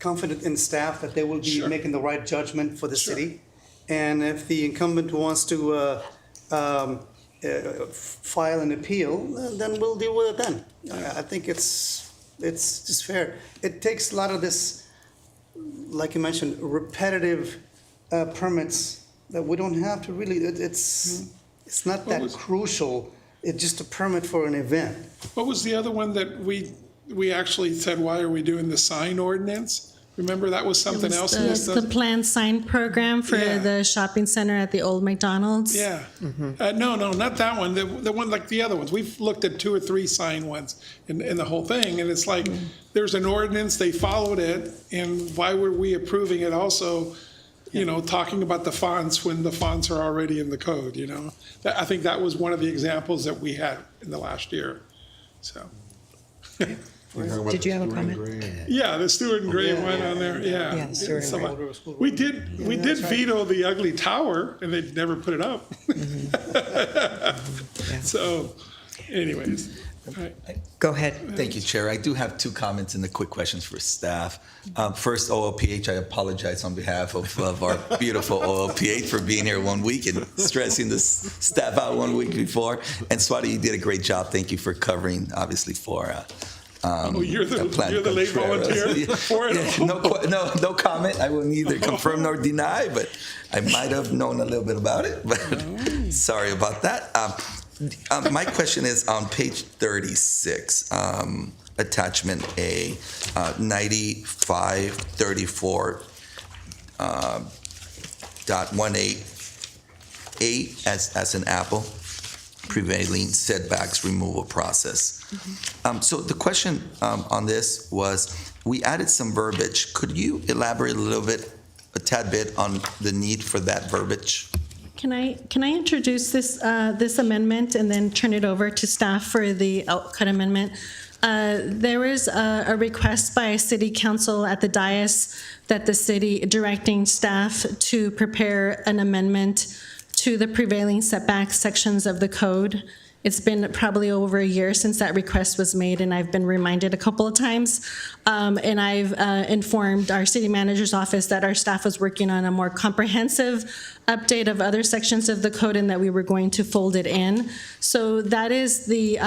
confidence in staff that they will be Sure. making the right judgment for the Sure. city. And if the incumbent wants to file an appeal, then we'll deal with it then. I think it's just fair. It takes a lot of this, like you mentioned, repetitive permits that we don't have to really, it's not that crucial. It's just a permit for an event. What was the other one that we actually said, why are we doing the sign ordinance? Remember, that was something else in this? The planned sign program for Yeah. the shopping center at the old McDonald's. Yeah. No, not that one. The one like the other ones. We've looked at 2 or 3 sign ones in the whole thing, and it's like, there's an ordinance, they followed it, and why were we approving it also, talking about the fonts when the fonts are already in the code, I think that was one of the examples that we had in the last year, so. Did you have a comment? Yeah, the Stewart and Gray one on there, yeah. Yeah, the Stewart and Gray. We did veto the ugly tower, and they never put it up. So, anyways, all right. Go ahead. Thank you, Chair. I do have 2 comments and the quick questions for staff. First, OLPH, I apologize on behalf of our beautiful OLPH for being here 1 week and stressing the staff out 1 week before. And Swati, you did a great job. Thank you for covering, obviously, for You're the late volunteer for it? Yeah, no comment. I will neither confirm nor deny, but I might have known a little bit about it. But sorry about that. My question is on page 36, attachment A, 9534.18A as an apple, prevailing setbacks removal process. So the question on this was, we added some verbiage. Could you elaborate a tad bit on the need for that verbiage? Can I introduce this amendment and then turn it over to staff for the outcut amendment? There is a request by City Council at the dais that the city directing staff to prepare an amendment to the prevailing setback sections of the code. It's been probably over a year since that request was made, and I've been reminded a couple of times. And I've informed our city manager's office that our staff was working on a more comprehensive update of other sections of the code and that we were going to fold it in. So that is the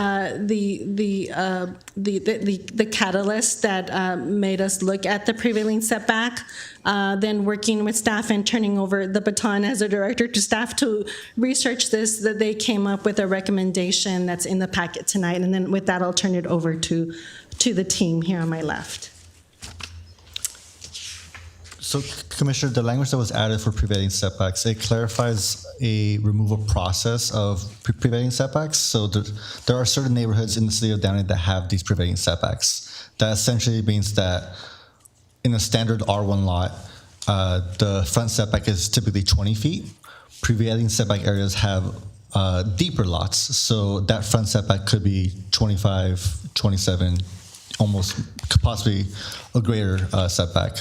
catalyst that made us look at the prevailing setback. Then working with staff and turning over the baton as a director to staff to research this, that they came up with a recommendation that's in the packet tonight. And then with that, I'll turn it over to the team here on my left. So, Commissioner, the language that was added for prevailing setbacks, it clarifies a removal process of prevailing setbacks. So there are certain neighborhoods in the city of Downey that have these prevailing setbacks. That essentially means that in a standard R1 lot, the front setback is typically 20 feet. Prevailing setback areas have deeper lots, so that front setback could be 25, 27, almost possibly a greater setback.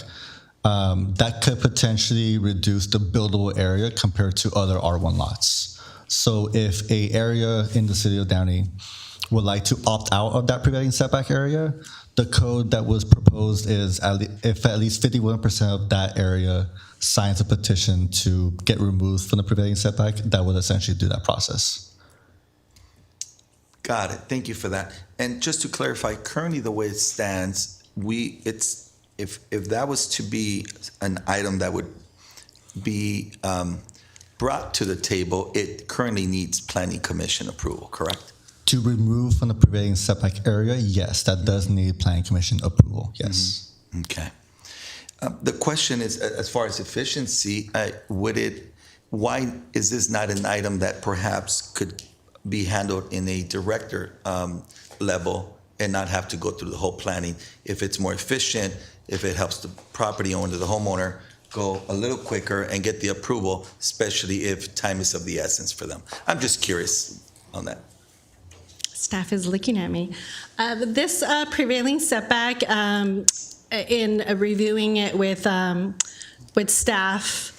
that could potentially reduce the buildable area compared to other R1 lots. So if a area in the city of Downey would like to opt out of that prevailing setback area, the code that was proposed is if at least 51% of that area signs a petition to get removed from the prevailing setback, that would essentially do that process. Got it. Thank you for that. And just to clarify, currently the way it stands, if that was to be an item that would be brought to the table, it currently needs Planning Commission approval, correct? To remove from the prevailing setback area, yes, that does need Planning Commission approval, yes. Mm-hmm. Okay. The question is, as far as efficiency, why is this not an item that perhaps could be handled in a director level and not have to go through the whole planning? If it's more efficient, if it helps the property owner, the homeowner, go a little quicker and get the approval, especially if time is of the essence for them. I'm just curious on that. Staff is looking at me. This prevailing setback, in reviewing it with staff,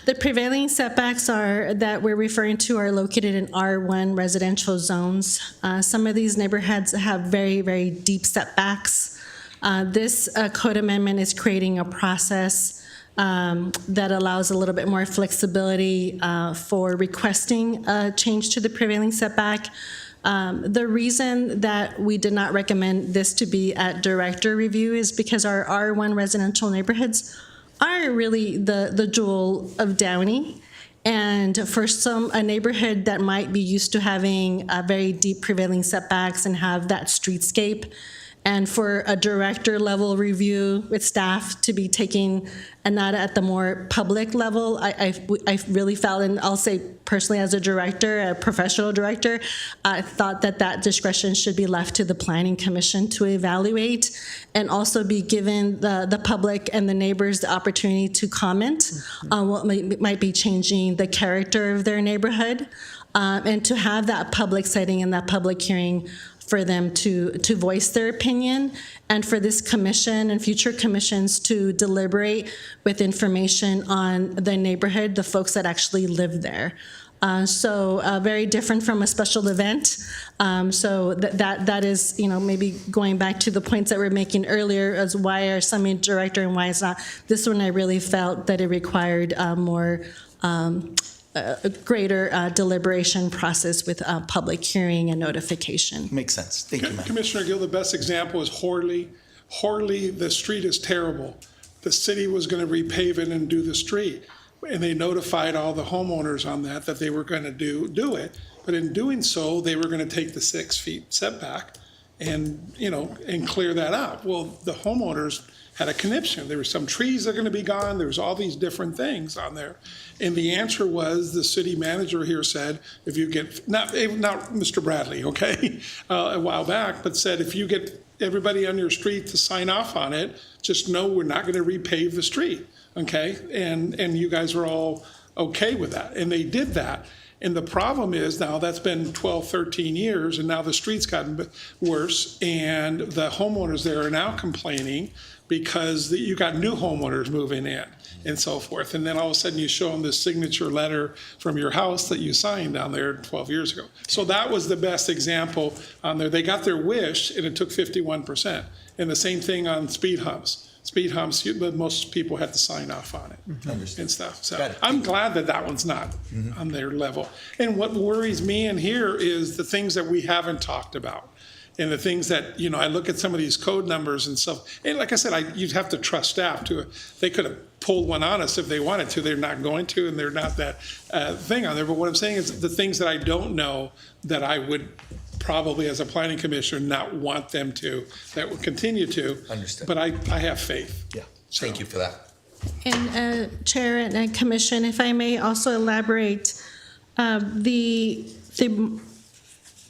the prevailing setbacks that we're referring to are located in R1 residential zones. Some of these neighborhoods have very, very deep setbacks. This code amendment is creating a process that allows a little bit more flexibility for requesting a change to the prevailing setback. The reason that we did not recommend this to be at director review is because our R1 residential neighborhoods are really the jewel of Downey. And for a neighborhood that might be used to having very deep prevailing setbacks and have that streetscape, and for a director level review with staff to be taking and not at the more public level, I really felt, and I'll say personally as a director, a professional director, I thought that discretion should be left to the Planning Commission to evaluate and also be given the public and the neighbors the opportunity to comment on what might be changing the character of their neighborhood, and to have that public setting and that public hearing for them to voice their opinion, and for this commission and future commissions to deliberate with information on the neighborhood, the folks that actually live there. So very different from a special event. So that is, maybe going back to the points that we're making earlier as why are some in director and why it's not. This one I really felt that it required more a greater deliberation process with public hearing and notification. Makes sense. Thank you, ma'am. Commissioner Gill, the best example is Horley. Horley, the street is terrible. The city was going to repave it and do the street. And they notified all the homeowners on that they were going to do it. But in doing so, they were going to take the 6 feet setback and, and clear that out. Well, the homeowners had a conniption. There were some trees that are going to be gone. There was all these different things on there. And the answer was the city manager here said, if you get, not Mr. Bradley, okay, a while back, but said, if you get everybody on your street to sign off on it, just know we're not going to repave the street, okay? And you guys were all okay with that. And they did that. And the problem is now that's been 12, 13 years, and now the street's gotten worse, and the homeowners there are now complaining because you got new homeowners moving in and so forth. And then all of a sudden you show them this signature letter from your house that you signed down there 12 years ago. So that was the best example on there. They got their wish, and it took 51%. And the same thing on speed humps. Speed humps, most people had to sign off on it and stuff. So I'm glad that one's not on their level. And what worries me in here is the things that we haven't talked about. And the things that, I look at some of these code numbers and stuff. And like I said, you'd have to trust staff to, they could have pulled one on us if they wanted to. They're not going to, and they're not that thing on there. But what I'm saying is the things that I don't know that I would probably as a planning commissioner not want them to, that will continue to. Understood. But I have faith. Yeah, thank you for that. And Chair and Commission, if I may also elaborate, the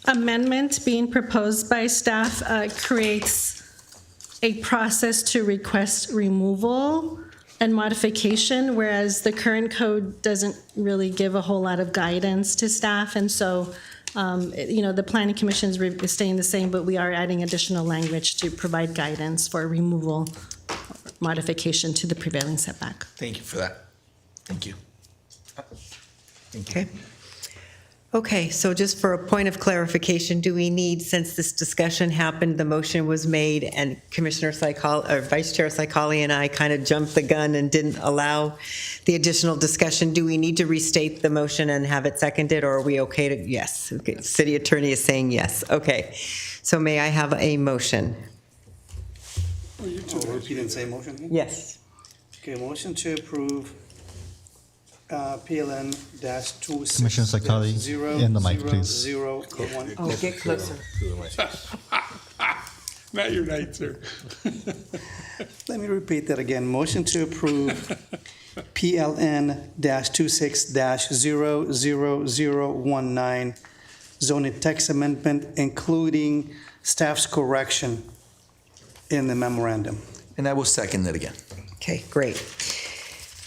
amendment being proposed by staff creates a process to request removal and modification, whereas the current code doesn't really give a whole lot of guidance to staff. And so, the Planning Commission is staying the same, but we are adding additional language to provide guidance for removal, modification to the prevailing setback. Thank you for that. Thank you. Okay. Okay, so just for a point of clarification, do we need, since this discussion happened, the motion was made, and Commissioner Saikali, or Vice Chair Saikali and I kind of jumped the gun and didn't allow the additional discussion, do we need to restate the motion and have it seconded, or are we okay to, yes? Okay, City Attorney is saying yes. Okay, so may I have a motion? Oh, repeat and say motion? Yes. Okay, motion to approve PLN -26. Commissioner Saikali, in the mic, please. Oh, get closer. Not your night, sir. Let me repeat that again. Motion to approve PLN -26-00019 zoning text amendment, including staff's correction in the memorandum. And I will second it again. Okay, great.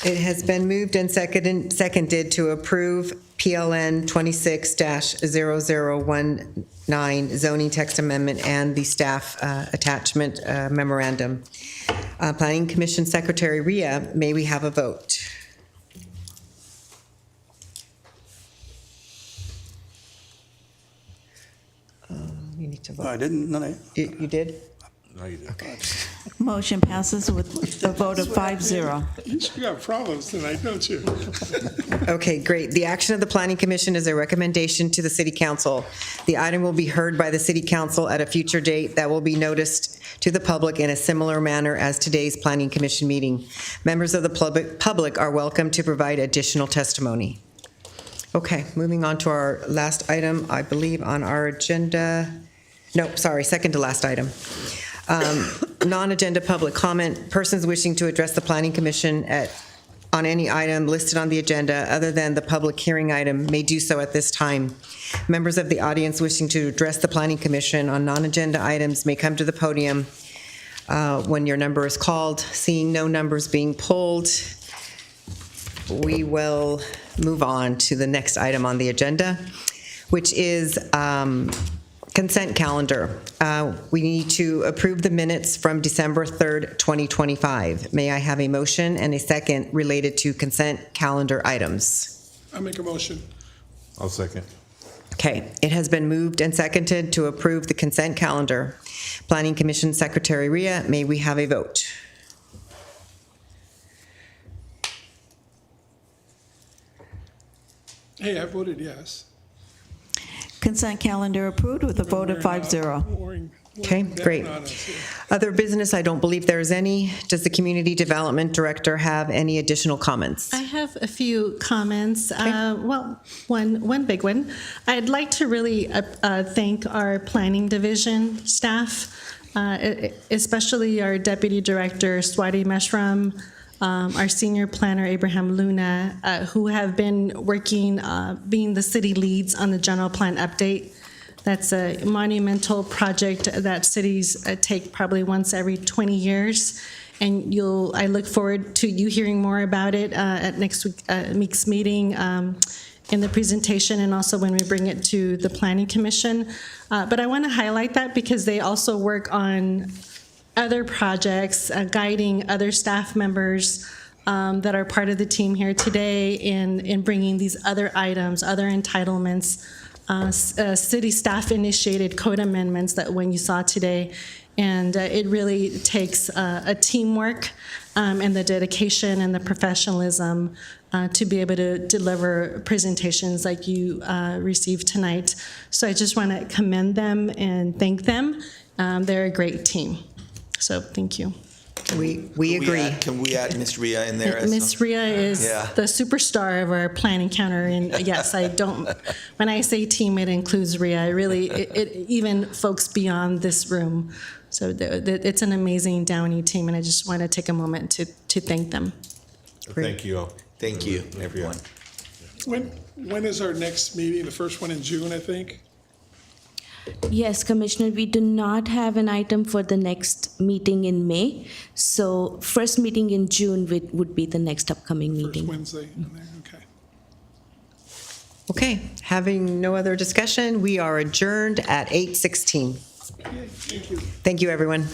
It has been moved and seconded to approve PLN 26-0019 zoning text amendment and the staff attachment memorandum. Planning Commission Secretary Ria, may we have a vote? You need to Oh, I vote. didn't, no, You did? Motion passes with a vote of 5-0. You got problems tonight, don't you? Okay, great. The action of the Planning Commission is a recommendation to the City Council. The item will be heard by the City Council at a future date that will be noticed to the public in a similar manner as today's Planning Commission meeting. Members of the public are welcome to provide additional testimony. Okay, moving on to our last item, I believe, on our agenda. No, sorry, second to last item. Non-agenda public comment. Persons wishing to address the Planning Commission on any item listed on the agenda other than the public hearing item may do so at this time. Members of the audience wishing to address the Planning Commission on non-agenda items may come to the podium when your number is called. Seeing no numbers being pulled, we will move on to the next item on the agenda, which is consent calendar. We need to approve the minutes from December 3rd, 2025. May I have a motion and a second related to consent calendar items? I make a motion. I'll second. Okay, it has been moved and seconded to approve the consent calendar. Planning Commission Secretary Ria, may we have a vote? Hey, I voted yes. Consent calendar approved with a vote of 5-0. Okay, great. Other business, I don't believe there is any. Does the Community Development Director have any additional comments? I have a few comments. Well, one big one. I'd like to really thank our planning division staff, especially our Deputy Director, Swati Meshram, our senior planner, Abraham Luna, who have been working, being the city leads on the general plan update. That's a monumental project that cities take probably once every 20 years. And I look forward to you hearing more about it at next week's meeting in the presentation and also when we bring it to the Planning Commission. But I want to highlight that because they also work on other projects, guiding other staff members that are part of the team here today in bringing these other items, other entitlements, city staff-initiated code amendments that when you saw today. And it really takes a teamwork and the dedication and the professionalism to be able to deliver presentations like you received tonight. So I just want to commend them and thank them. They're a great team. So thank you. We agree. Can we add Ms. Ria in there? Ms. Ria is the superstar of our planning counter, and yes, when I say team, it includes Ria. Even folks beyond this room. So it's an amazing Downey team, and I just want to take a moment to thank them. Thank you all. Thank you, everyone. When is our next meeting? The first one in June, I think? Yes, Commissioner, we do not have an item for the next meeting in May. So first meeting in June would be the next upcoming meeting. First Wednesday in there, okay. Okay, having no other discussion, we are adjourned at 8:16. Thank you. Thank you, everyone.